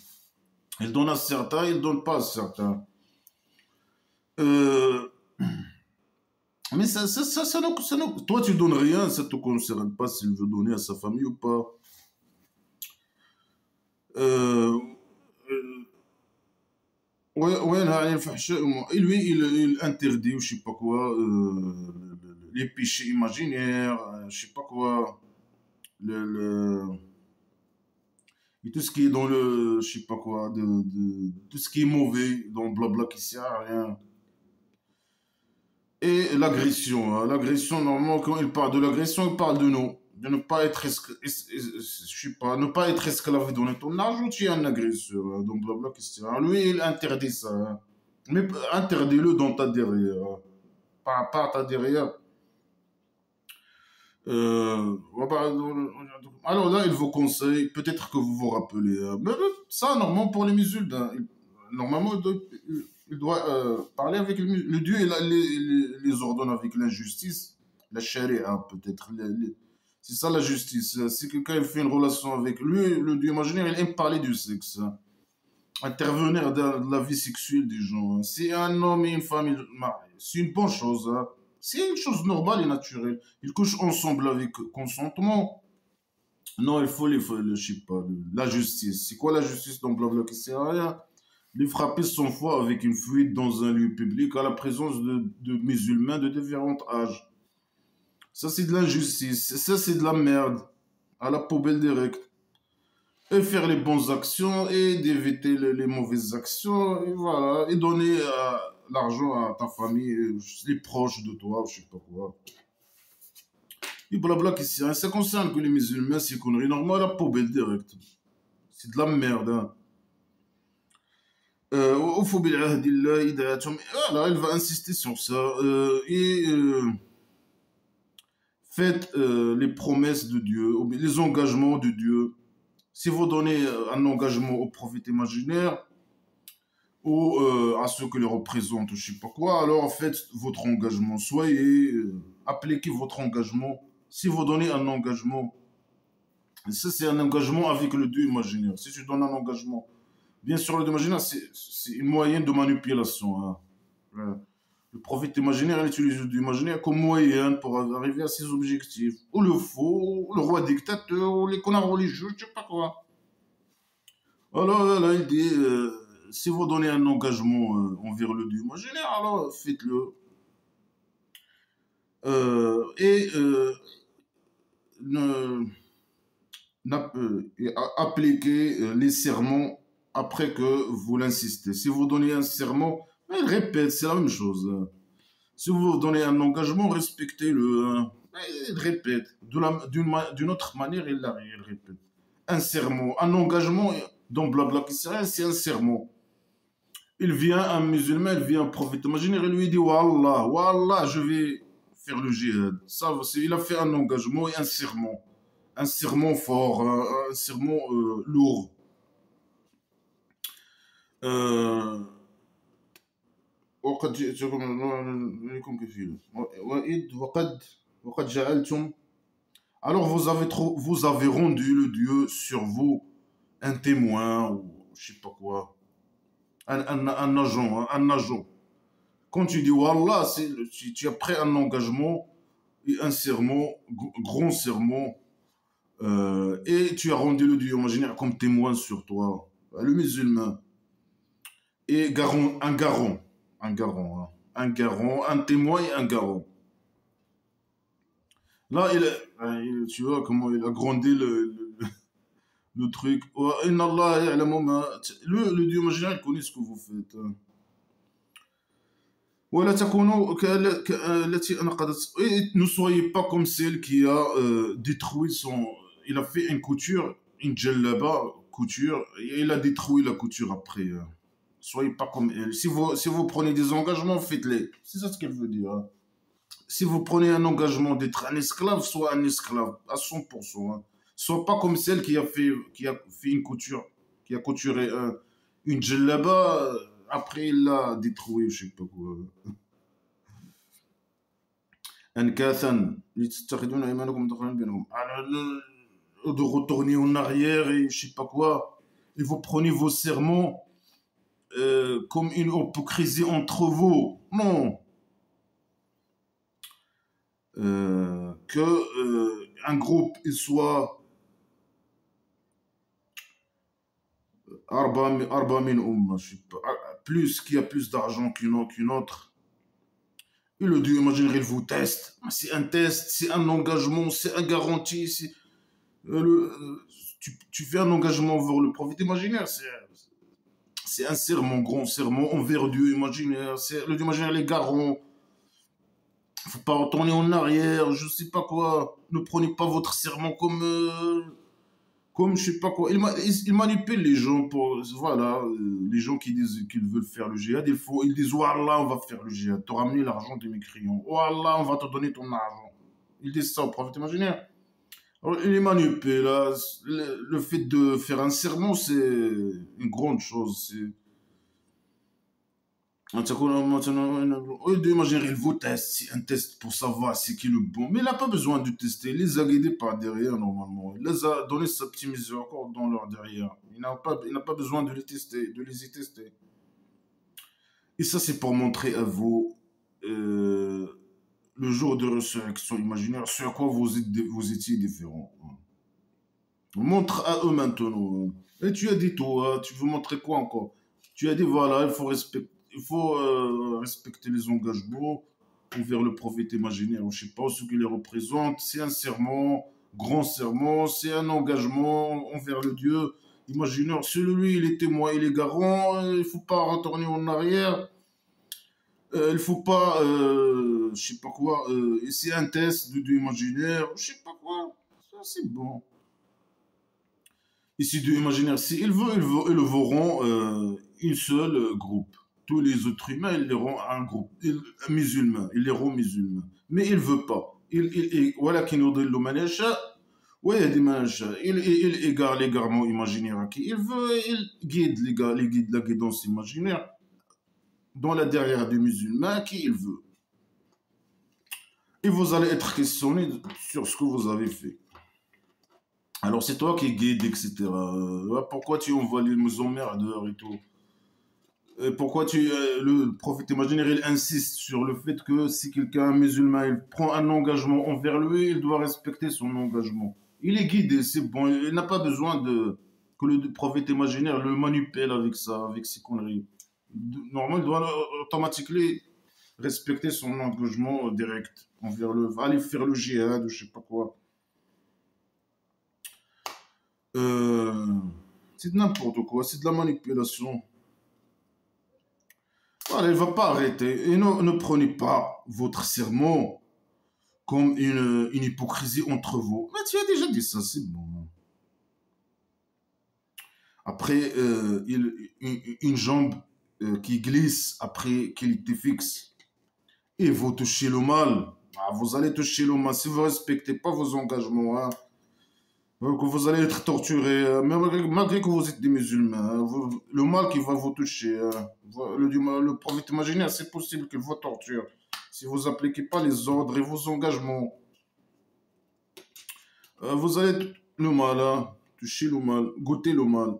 Il donne à certains, il donne pas à certains. Euh, mais toi, tu donnes rien, ça te concerne pas s'il veut donner à sa famille ou pas. Euh, ouais, ouais, là, et lui, il interdit, ou je sais pas quoi, les péchés imaginaires, je sais pas quoi, le, et tout ce qui est dans le, je sais pas quoi, tout ce qui est mauvais, dans le blabla qui sert à rien. Et l'agression, hein. L'agression, normalement, quand il parle de l'agression, il parle de nous. De ne pas être, je sais pas, ne pas être esclave, donner ton argent, tu es un agresseur, hein. Donc, blabla, qu'est-ce que c'est. Lui, il interdit ça, hein. Mais interdis-le dans ta derrière, hein. Pas ta derrière. Ouais, bah, alors là, il vous conseille, peut-être que vous vous rappelez, hein. Mais ça, normalement, pour les musulmans, normalement, il doit parler avec le Dieu, et les ordonne avec l'injustice, la charia, peut-être. C'est ça la justice. Si quelqu'un il fait une relation avec lui, le Dieu imaginaire, il aime parler du sexe, hein. Intervenir dans la vie sexuelle des gens, hein. Si un homme et une femme, c'est une bonne chose, hein. C'est une chose normale et naturelle. Ils couchent ensemble avec consentement. Non, il faut je sais pas, la justice. C'est quoi la justice dans Blabla qui sert à rien? Les frapper 100 fois avec une fuite dans un lieu public à la présence de musulmans de différents âges. Ça, c'est de l'injustice. Ça, c'est de la merde. À la poubelle direct. Et faire les bonnes actions et d'éviter les mauvaises actions. Et voilà. Et donner l'argent à ta famille, les proches de toi, je sais pas quoi. Et blabla qui sert. Ça concerne que les musulmans, c'est conneries normales à la poubelle direct. C'est de la merde, hein. وأوفوا بعهد الله إذا عاهدتم. Voilà, elle va insister sur ça. Faites les promesses de Dieu, ou bien les engagements de Dieu. Si vous donnez un engagement au prophète imaginaire ou à ceux que les représentent, je sais pas quoi, alors faites votre engagement. Soyez, appliquez votre engagement. Si vous donnez un engagement, ça c'est un engagement avec le Dieu imaginaire. Si tu donnes un engagement, bien sûr, le Dieu imaginaire, c'est une moyen de manipulation, hein. Le prophète imaginaire, il utilise l'imaginaire comme moyen pour arriver à ses objectifs. Ou le faux, ou le roi dictateur, ou les connards religieux, je sais pas quoi. Alors là, il dit, si vous donnez un engagement envers le Dieu imaginaire, alors faites-le. Et ne- appliquez les serments après que vous l'insistez. Si vous donnez un serment, il répète, c'est la même chose. Si vous donnez un engagement, respectez-le, hein. Il répète. D'une autre manière, il répète. Un serment, un engagement dans Blabla qui sert, c'est un serment. Il vient, un musulman, il vient un prophète imaginaire, il lui dit Wallah, Wallah, je vais faire le djihad. Ça, il a fait un engagement et un serment. Un serment fort, un serment lourd. Euh, وقد جئتكم عليكم كفيلا وقد جعلتم. Alors vous avez rendu le Dieu sur vous un témoin ou je sais pas quoi, un agent, hein, un agent. Quand tu dis Wallah, tu as pris un engagement et un serment, grand serment, et tu as rendu le Dieu imaginaire comme témoin sur toi, le musulman, et hein. Un garant, un témoin et un garant. Là, tu vois comment il a grandi le truc. Inna Allah ya'lamu le Dieu imaginaire, il connaît ce que vous faites, hein. ولا تكونوا التي أنقذت. Et ne soyez pas comme celle qui a détruit son. Il a fait une couture, une djellaba couture, et il a détruit la couture après, hein. Soyez pas comme elle. Si vous prenez des engagements, faites-les. C'est ça ce qu'elle veut dire, hein. Si vous prenez un engagement d'être un esclave, sois un esclave à 100%, hein. Sois pas comme celle qui a fait une couture, qui a couturé une djellaba, après il l'a détruit, je sais pas quoi. أنكاثا لتتخذون أيمانكم دخلا بينكم. De retourner en arrière et je sais pas quoi. Et vous prenez vos serments comme une hypocrisie entre vous. Non. Que un groupe il soit arba min umma, je sais pas, plus qui a plus d'argent qu'une autre. Et le Dieu imaginaire, il vous teste. C'est un test, c'est un engagement, c'est un garantie. Tu fais un engagement vers le prophète imaginaire. C'est un serment, grand serment envers Dieu imaginaire. Le Dieu imaginaire, les garants. Il ne faut pas retourner en arrière, je ne sais pas quoi. Ne prenez pas votre serment comme je sais pas quoi. Il manipule les gens pour, voilà, les gens qui disent qu'ils veulent faire le djihad. Ils disent, oh Allah, on va faire le djihad. Tu ramené l'argent de mes crayons. Oh Allah, on va te donner ton argent. Ils disent ça au prophète imaginaire. Alors, il est manipulé, là. Le fait de faire un serment, c'est une grande chose. Dieu imaginaire, il vous teste, c'est un test pour savoir c'est qui le bon. Mais il n'a pas besoin de tester. Il les a guidés par derrière, normalement. Il les a donné sa petite miséricorde dans leur derrière. Il n'a pas besoin de les tester, de les y tester. Et ça, c'est pour montrer à vous le jour de résurrection imaginaire sur quoi vous étiez différents. Montre à eux maintenant. Et tu as dit toi, tu veux montrer quoi encore? Tu as dit voilà, il faut respecter les engagements envers le prophète imaginaire. Je ne sais pas ce qu'il les représente. C'est un serment, grand serment, c'est un engagement envers le Dieu imaginaire. Celui, il est témoin, il est garant. Il ne faut pas retourner en arrière. Il ne faut pas, je ne sais pas quoi, c'est un test de Dieu imaginaire. Je ne sais pas quoi. Ça, c'est bon. Ici, Dieu imaginaire, si ils le verront une seule groupe. Tous les autres humains, ils les rend un groupe, musulman, ils les rend musulmans. Mais il ne veut pas. Voilà qui nous dit le manécha, ouais, il dit manécha. Il égare l'égarement imaginaire à qui il veut, il guide les guide la guidance imaginaire dans la derrière des musulmans qui il veut. Et vous allez être questionné sur ce que vous avez fait. Alors c'est toi qui guide, etc. Pourquoi tu envoies les emmerdeurs et tout? Pourquoi le prophète imaginaire, il insiste sur le fait que si quelqu'un est musulman, il prend un engagement envers lui, il doit respecter son engagement. Il est guidé, c'est bon. Il n'a pas besoin que le prophète imaginaire le manipule avec ça, avec ses conneries. Normalement, il doit automatiquement respecter son engagement direct envers aller faire le djihad ou je sais pas quoi. Euh, c'est de n'importe quoi, c'est de la manipulation. Voilà, il ne va pas arrêter. Et ne prenez pas votre serment comme une hypocrisie entre vous. Mais tu as déjà dit ça, c'est bon. Après, une jambe qui glisse après qu'il était fixe et vous touchez le mal. Ah, vous allez toucher le mal si vous ne respectez pas vos engagements. Hein. Que vous allez être torturé, malgré que vous êtes des musulmans. Hein, le mal qui va vous toucher, le prophète imaginaire, c'est possible qu'il vous torture. Si vous n'appliquez pas les ordres et vos engagements, vous allez le mal, hein, toucher le mal, goûter le mal.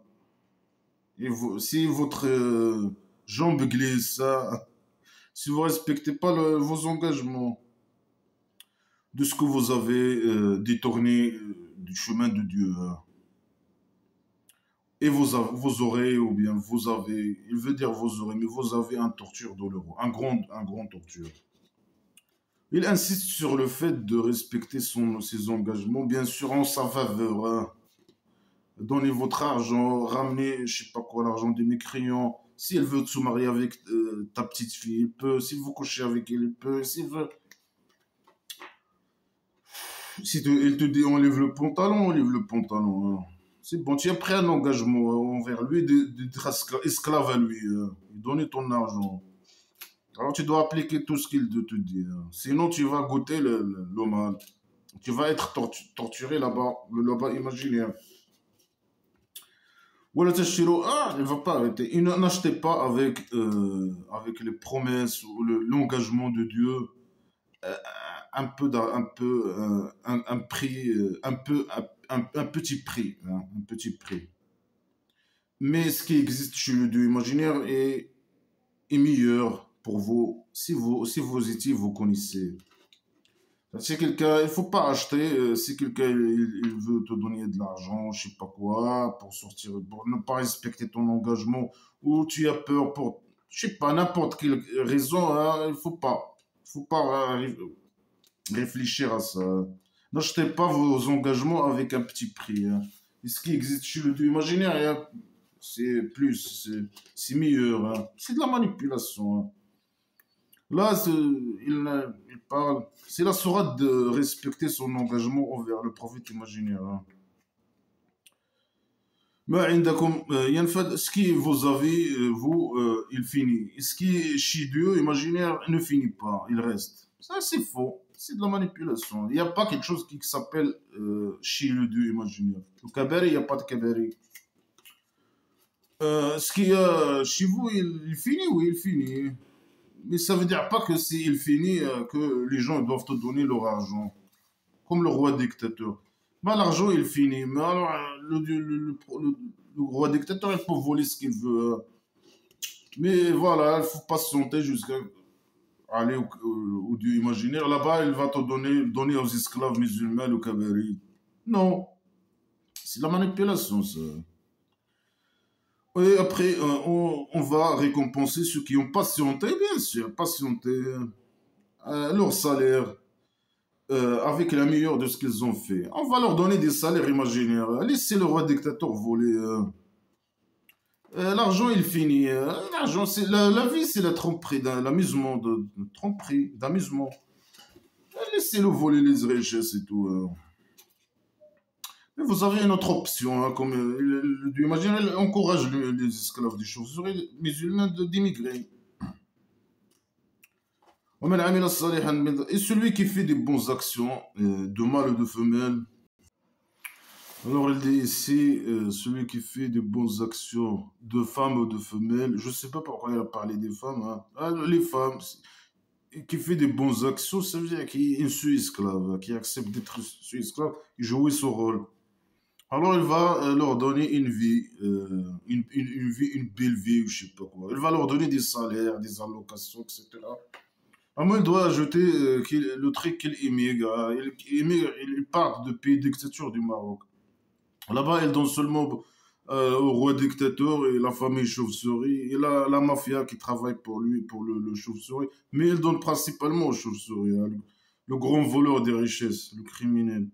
Et si votre jambe glisse, hein, si vous ne respectez pas vos engagements, de ce que vous avez détourné du chemin de Dieu. Hein. Et vous aurez, ou bien vous avez, il veut dire vous aurez, mais vous avez un torture douloureux, un grand torture. Il insiste sur le fait de respecter ses engagements, bien sûr en sa faveur. Hein. Donnez votre argent, ramenez, je sais pas quoi, l'argent des mécréants. Si elle veut se marier avec ta petite fille, il peut. Si vous couchez avec elle, il peut. S'il veut. Si il te dit enlève le pantalon, enlève le pantalon. Hein. C'est bon, tu as pris un engagement envers lui d'être esclave à lui. Donner ton argent. Alors tu dois appliquer tout ce qu'il te dit. Hein. Sinon, tu vas goûter le mal. Tu vas être torturé là-bas, là-bas imaginaire. Voilà, il ne va pas arrêter. N'achetez pas avec les promesses ou l'engagement de Dieu un prix, un petit prix, hein, un petit prix. Mais ce qui existe chez le dieu imaginaire est meilleur pour vous, si vous étiez, vous connaissez. Si quelqu'un, il faut pas acheter, si quelqu'un il veut te donner de l'argent, je sais pas quoi, pour sortir, pour ne pas respecter ton engagement, ou tu as peur pour, je sais pas, n'importe quelle raison, hein, il faut pas réfléchir à ça. N'achetez pas vos engagements avec un petit prix, hein. Et ce qui existe chez le dieu imaginaire, c'est plus, c'est meilleur, hein. C'est de la manipulation, hein. Là, il parle. C'est la sourate de respecter son engagement envers le prophète imaginaire, hein. ما عندكم ينفد ce qui vous avez, vous, il finit. Ce qui est chez Dieu imaginaire ne finit pas, il reste. Ça, c'est faux. C'est de la manipulation. Il n'y a pas quelque chose qui s'appelle chez le Dieu imaginaire. Le kabari, il n'y a pas de kabari. Ce qui est chez vous, il finit, oui, il finit. Mais ça veut dire pas que s'il finit, que les gens doivent te donner leur argent. Comme le roi dictateur. Bah, l'argent, il finit. Mais alors, le roi dictateur, il peut voler ce qu'il veut, hein. Mais voilà, il faut patienter jusqu'à aller au dieu imaginaire. Là-bas, il va te donner aux esclaves musulmans le kabari. Non, c'est la manipulation, ça. Et après, on va récompenser ceux qui ont patienté, bien sûr, patienté leur salaire avec la meilleure de ce qu'ils ont fait. On va leur donner des salaires imaginaires. Laissez le roi dictateur voler. L'argent, il finit. L'argent, c'est la vie, c'est la tromperie, l'amusement, de tromperie, d'amusement. Laissez-le voler les richesses et tout. Mais vous avez une autre option, hein, comme Dieu imaginaire, il encourage les esclaves des chauves-souris musulmans d'immigrer. Et celui qui fait des bonnes actions, de mâle ou de femelle. Alors il dit ici, celui qui fait des bonnes actions de femmes ou de femelles, je ne sais pas pourquoi il a parlé des femmes, hein. Ah, les femmes, qui fait des bonnes actions, ça veut dire qu'il est un sous-esclave, qui accepte d'être sous-esclave, et jouer son rôle. Alors il va leur donner une vie, une vie, une belle vie, ou je sais pas quoi. Il va leur donner des salaires, des allocations, etc. Moi, il doit ajouter le truc qu'il émigre, hein. Il émigre, il part de pays dictature du Maroc. Là-bas, il donne seulement au roi dictateur et la famille chauve-souris et la mafia qui travaille pour lui, pour le chauve-souris. Mais il donne principalement au chauve-souris, hein, le grand voleur des richesses, le criminel.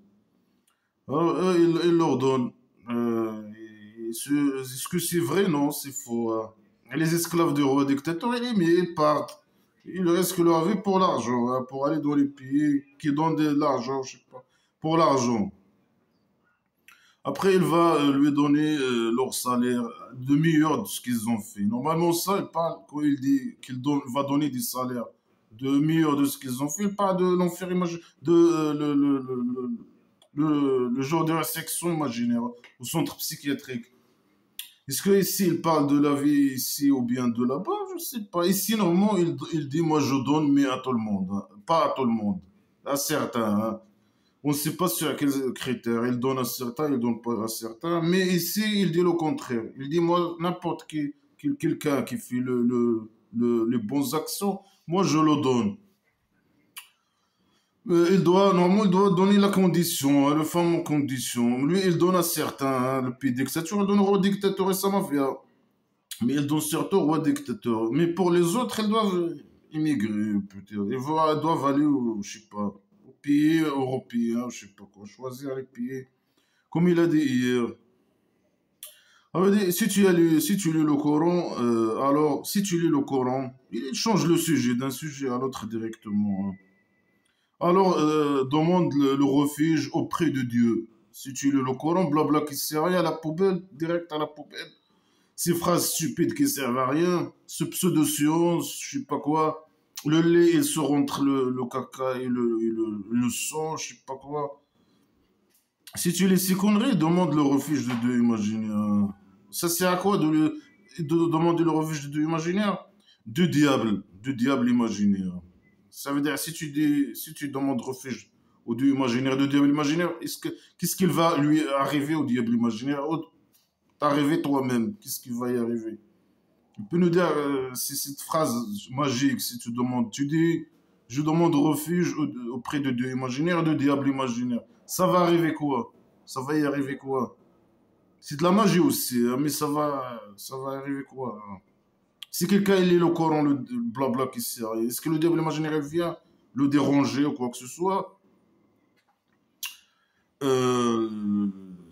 Alors, il leur donne. Est-ce que c'est vrai? Non, c'est faux, hein. Et les esclaves du roi dictateur, mais ils partent. Il reste que leur vie pour l'argent, hein, pour aller dans les pays qui donnent de l'argent, je sais pas, pour l'argent. Après, il va lui donner leur salaire de meilleur de ce qu'ils ont fait. Normalement, ça, il parle, quand il dit va donner des salaires de meilleur de ce qu'ils ont fait, il parle de l'enfer imaginaire, de le genre de résection imaginaire au centre psychiatrique. Est-ce que ici, il parle de la vie ici ou bien de là-bas? Je sais pas. Ici, normalement, il dit, moi, je donne, mais à tout le monde, hein. Pas à tout le monde, à certains, hein. On ne sait pas sur quels critères. Il donne à certains, il ne donne pas à certains. Mais ici, il dit le contraire. Il dit, moi, n'importe quelqu'un qui fait les bonnes actions, moi, je le donne. Normalement, il doit donner la condition, hein, le fameux condition. Lui, il donne à certains, hein, le pays dictature, il donne au roi dictateur et sa mafia. Mais il donne surtout au roi dictateur. Mais pour les autres, ils doivent immigrer, peut-être. Ils doivent aller, je sais pas, au pays européen, je sais pas quoi, choisir les pays. Comme il a dit hier. Ah, il dit, si tu lis le Coran, alors, si tu lis le Coran, il change le sujet d'un sujet à l'autre directement, hein. Alors, demande le refuge auprès de Dieu. Si tu lis le Coran, blabla qui sert à rien, à la poubelle, direct à la poubelle. Ces phrases stupides qui servent à rien, ce pseudo-science, je sais pas quoi. Le lait, il sort entre le caca et le sang, je sais pas quoi. Si tu lis ces conneries, demande le refuge de Dieu imaginaire. Ça sert à quoi de demander le refuge de Dieu imaginaire? Du diable imaginaire. Ça veut dire, si tu demandes refuge au Dieu imaginaire, de diable imaginaire, qu'est-ce qu'il va lui arriver au diable imaginaire? T'as rêvé toi-même. Qu'est-ce qui va y arriver? Tu peux nous dire, si cette phrase magique, si tu demandes, tu dis, je demande refuge auprès de Dieu imaginaire et de diable imaginaire. Ça va arriver quoi? Ça va y arriver quoi? C'est de la magie aussi, hein, mais ça va arriver quoi, hein? Si quelqu'un il lit le Coran, le blabla qui sert, est-ce que le diable imaginaire il vient le déranger ou quoi que ce soit? Euh,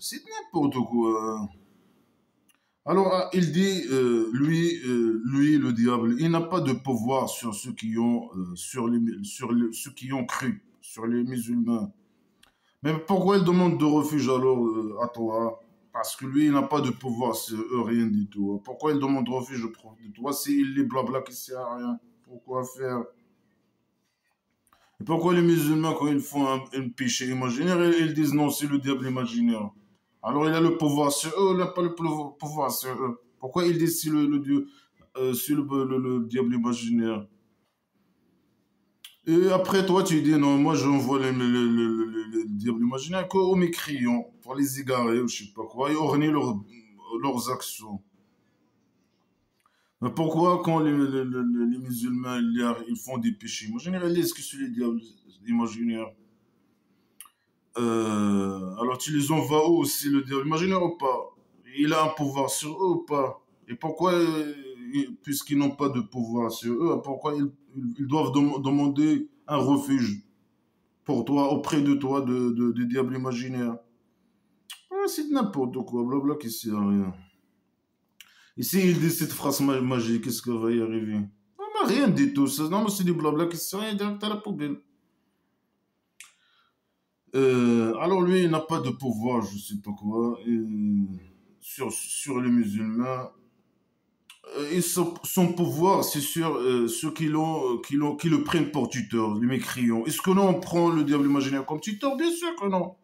c'est n'importe quoi. Alors, il dit, lui, le diable, il n'a pas de pouvoir sur ceux qui ont, ceux qui ont cru, sur les musulmans. Mais pourquoi il demande de refuge alors à toi? Parce que lui, il n'a pas de pouvoir sur eux, rien du tout. Pourquoi il demande refuge de toi s'il est blabla qui sert à rien? Pourquoi faire? Et pourquoi les musulmans, quand ils font un péché imaginaire, ils disent non, c'est le diable imaginaire? Alors il a le pouvoir sur eux, il n'a pas le pouvoir sur eux. Pourquoi ils disent c'est le Dieu, c'est le diable imaginaire? Et après, toi, tu dis non, moi j'envoie le diable imaginaire qu'aux mécréants, pour les égarer ou je sais pas quoi, et orner leurs actions. Mais pourquoi, quand les musulmans ils font des péchés imaginaires, ils disent que c'est le diable imaginaire? Alors tu les envoies où aussi, le diable imaginaire ou pas? Il a un pouvoir sur eux ou pas? Et pourquoi, puisqu'ils n'ont pas de pouvoir sur eux, pourquoi ils doivent demander un refuge pour toi, auprès de toi, des diables imaginaires? Ah, c'est n'importe quoi, blabla qui sert à rien. Ici, il dit cette phrase magique, qu'est-ce qui va y arriver? Non, mais rien du tout, non, mais c'est du blabla qui sert à rien, direct à la poubelle. Alors lui, il n'a pas de pouvoir, je sais pas quoi, sur les musulmans. Et son pouvoir, c'est sur ceux qui le prennent pour tuteur, les mécréants. Est-ce que nous, on prend le diable imaginaire comme tuteur? Bien sûr que non.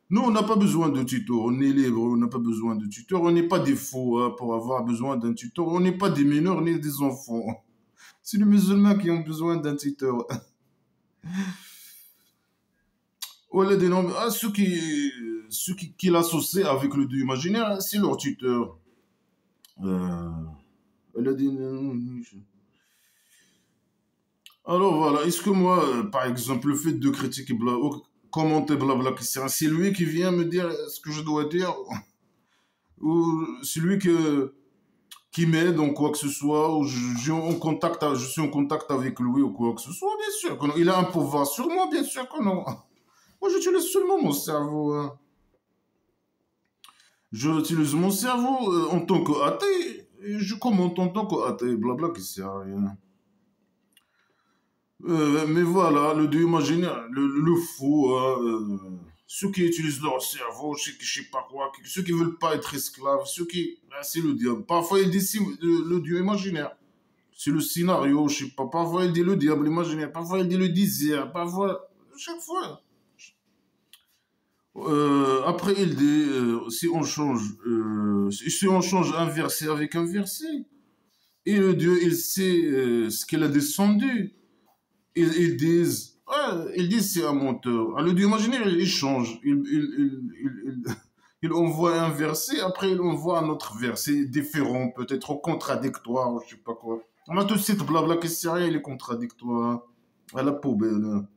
Nous, on n'a pas besoin de tuteur. On est libre, on n'a pas besoin de tuteur. On n'est pas des faux hein, pour avoir besoin d'un tuteur. On n'est pas des mineurs ni des enfants. C'est les musulmans qui ont besoin d'un tuteur. Voilà des noms. Ah, qui l'associent avec le dieu imaginaire, c'est leur tuteur. Euh, elle a dit, alors voilà, est-ce que moi, par exemple, le fait de critiquer ou commenter blabla, c'est lui qui vient me dire ce que je dois dire, ou c'est lui qui m'aide en quoi que ce soit, ou je suis en contact avec lui ou quoi que ce soit, bien sûr que non. Il a un pouvoir sur moi, bien sûr que non. Moi, j'utilise seulement mon cerveau, hein. J'utilise mon cerveau en tant qu'athée, et je commente en tant qu'athée, blabla, qui sert à rien. Mais voilà, le dieu imaginaire, le fou, hein, ceux qui utilisent leur cerveau, je sais pas quoi, ceux qui veulent pas être esclaves, c'est le diable. Parfois il dit le dieu imaginaire, c'est le scénario, je sais pas. Parfois il dit le diable imaginaire, parfois il dit le désir, parfois, chaque fois. Après il dit, si on change un verset avec un verset, et le dieu il sait ce qu'il a descendu. Ils disent c'est un menteur. Alors, le dieu imaginaire, il change. Il envoie un verset, après il envoie un autre verset différent, peut-être contradictoire, je sais pas quoi. On a tout cette blabla qui sert à rien, il est contradictoire. À la poubelle, hein.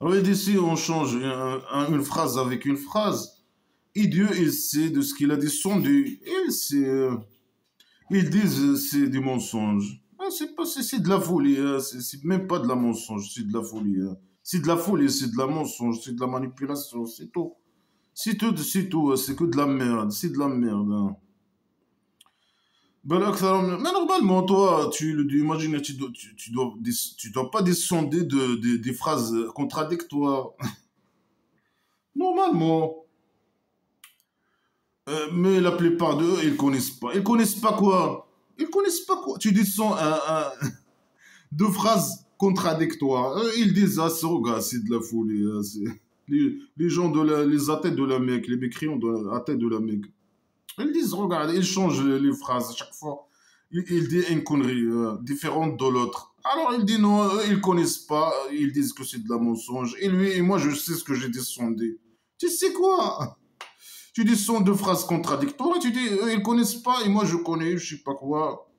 Alors il dit si on change une phrase avec une phrase, et Dieu, il sait de ce qu'il a descendu. Il sait. Ils disent c'est du mensonge. Ah, c'est de la folie, hein. C'est même pas de la mensonge, c'est de la folie, hein. C'est de la folie, c'est de la mensonge, c'est de la manipulation, c'est tout. C'est tout, hein. C'est que de la merde, c'est de la merde, hein. Ben là, mais normalement, toi, imagine, tu dois pas descendre des phrases contradictoires. Normalement. Mais la plupart d'eux, ils connaissent pas. Ils connaissent pas quoi? Ils connaissent pas quoi? Tu descends deux phrases contradictoires. Ils disent, ah, c'est de la folie, hein, les gens les athées de la Mecque, les mécréants de la athées de la Mecque. Ils disent, regarde, ils changent les phrases à chaque fois. Ils disent une connerie différente de l'autre. Alors il dit non, eux, ils connaissent pas. Ils disent que c'est de la mensonge. Et lui et moi, je sais ce que j'ai descendu. Tu sais quoi? Tu dis, ce sont deux phrases contradictoires, et tu dis, eux, ils connaissent pas, et moi, je connais, je sais pas quoi.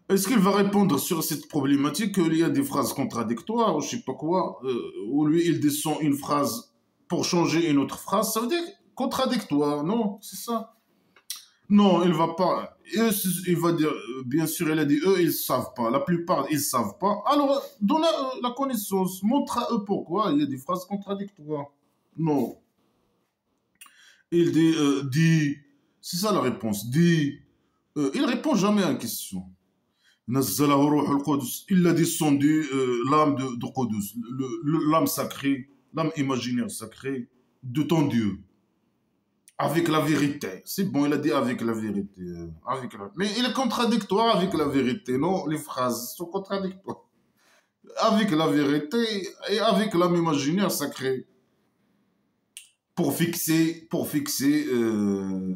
Est-ce qu'il va répondre sur cette problématique qu'il y a des phrases contradictoires, ou je sais pas quoi, ou lui, il descend une phrase pour changer une autre phrase, ça veut dire contradictoire, non? C'est ça. Non, il va pas. Il va dire, bien sûr, il a dit, eux, ils savent pas. La plupart, ils savent pas. Alors, donne la connaissance. Montre à eux pourquoi il y a des phrases contradictoires. Non. Il dit, c'est ça la réponse. Il répond jamais à une question. Nazzalahu Ruhul Qudus. Il a descendu l'âme de Qudus, l'âme sacrée, l'âme imaginaire sacrée de ton Dieu. Avec la vérité. C'est bon, il a dit avec la vérité. Mais il est contradictoire avec la vérité, non? Les phrases sont contradictoires. Avec la vérité et avec l'âme imaginaire sacrée. Pour fixer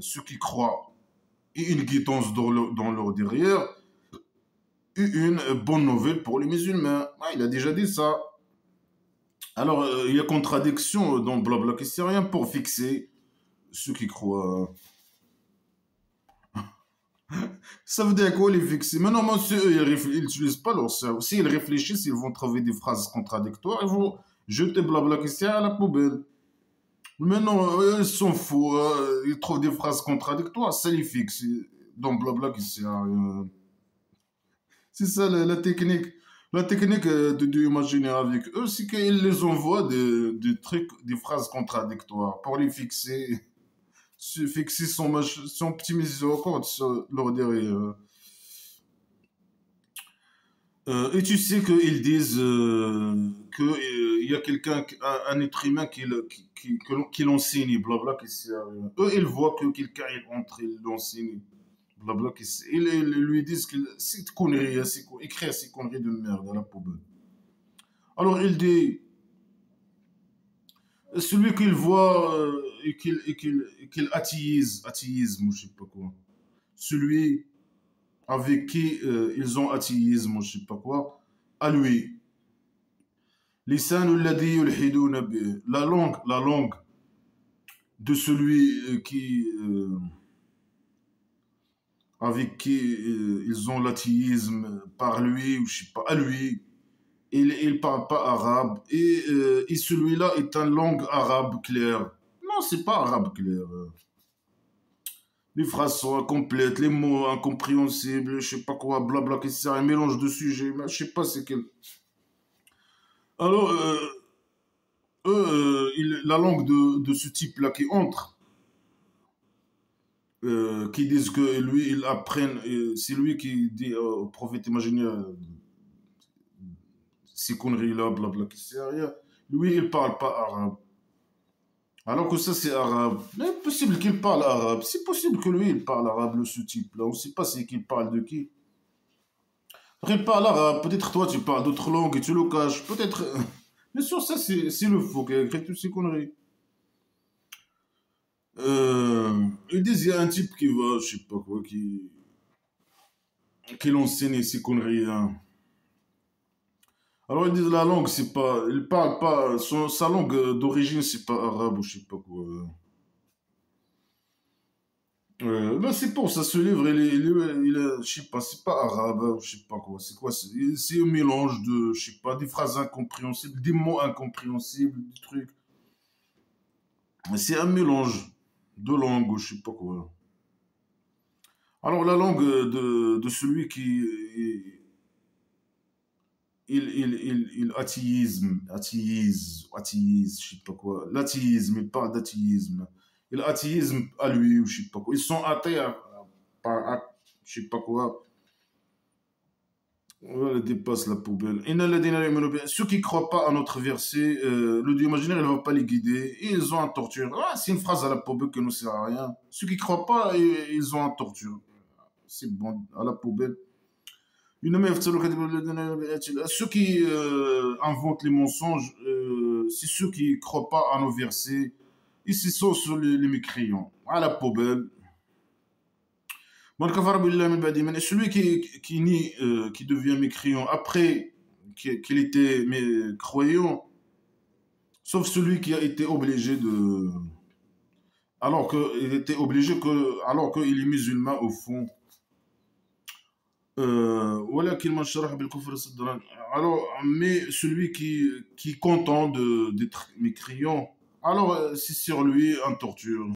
ceux qui croient et une guidance dans leur derrière et une bonne nouvelle pour les musulmans. Ah, il a déjà dit ça. Alors, il y a contradiction dans Blabla qui sait rien pour fixer ceux qui croient. Ça veut dire quoi les fixer? Mais non, monsieur, eux, ils n'utilisent pas leur cerveau. S'ils réfléchissent, ils vont trouver des phrases contradictoires, ils vont jeter Blabla qui sert à la poubelle. Mais non, ils sont fous, ils trouvent des phrases contradictoires, ça les fixe. Dans Blabla qui sert à rien. C'est ça la technique. La technique de imaginer avec eux, c'est qu'ils les envoient des trucs, des phrases contradictoires pour les fixer. Fixer son petit miséricorde sur leur derrière. Et tu sais qu'ils disent qu'il y a quelqu'un, un être humain qui l'enseigne, blabla, qui sait rien. Eux, ils voient que quelqu'un il entre, il l'enseigne, blabla, ils lui disent que c'est connerie, écrire ces conneries de merde à la poubelle. Alors il dit, celui qu'il voit et qu'il athéisme, ou je sais pas quoi, celui avec qui ils ont athéisme, ou je sais pas quoi, à lui. لسان الذي يلحدون به. La langue de celui avec qui ils ont l'athéisme par lui, ou je sais pas, à lui. Il parle pas arabe. Et celui-là est une langue arabe claire. Non, c'est pas arabe clair. Les phrases sont incomplètes, les mots incompréhensibles, je sais pas quoi, blabla, qui c'est un mélange de sujets, mais je sais pas c'est quel. Alors, eux, la langue de ce type-là qui entre, qui disent que lui, il apprenne, c'est lui qui dit au prophète imaginaire ces conneries-là, blabla, qui sait rien. Lui, il parle pas arabe. Alors que ça, c'est arabe. Mais c'est possible qu'il parle arabe. C'est possible que lui, il parle arabe, ce type-là. On ne sait pas c'est qu'il parle de qui. Il parle arabe. Peut-être toi, tu parles d'autres langues et tu le caches. Peut-être. Bien sûr, ça, c'est le faux qui a écrit toutes ces conneries. Ils disent il y a un type qui va, je sais pas quoi, qui l'enseigne ces conneries-là. Alors ils disent la langue, c'est pas. Il parle pas. Sa langue d'origine, c'est pas arabe ou je sais pas quoi. Ben c'est pour ça, ce livre, je sais pas, c'est pas arabe, hein, je sais pas quoi, c'est quoi, c'est un mélange de, je sais pas, des phrases incompréhensibles, des mots incompréhensibles, des trucs. C'est un mélange de langues, ou je sais pas quoi. Alors la langue de celui qui, il athéisme, je sais pas quoi, l'athéisme, il parle d'athéisme. Il athéisme à lui, ou je sais pas quoi. Ils sont athées je sais pas quoi. Voilà, dépasse la poubelle. Ceux qui ne croient pas à notre verset, le Dieu imaginaire, il ne va pas les guider. Et ils ont un torture. Ah, c'est une phrase à la poubelle qui ne sert à rien. Ceux qui ne croient pas, ils ont un torture. C'est bon, à la poubelle. Ceux qui inventent les mensonges, c'est ceux qui ne croient pas à nos versets. Ici sont sur les mécréants. À la poubelle. Celui qui devient mécréant après qu'il était croyant, sauf celui qui a été obligé alors qu'il était obligé que, alors qu'il est musulman au fond. ولكن من شرح بالكفر صدرا. Alors, mais celui qui est content d'être mécréant, alors c'est sur lui un torture.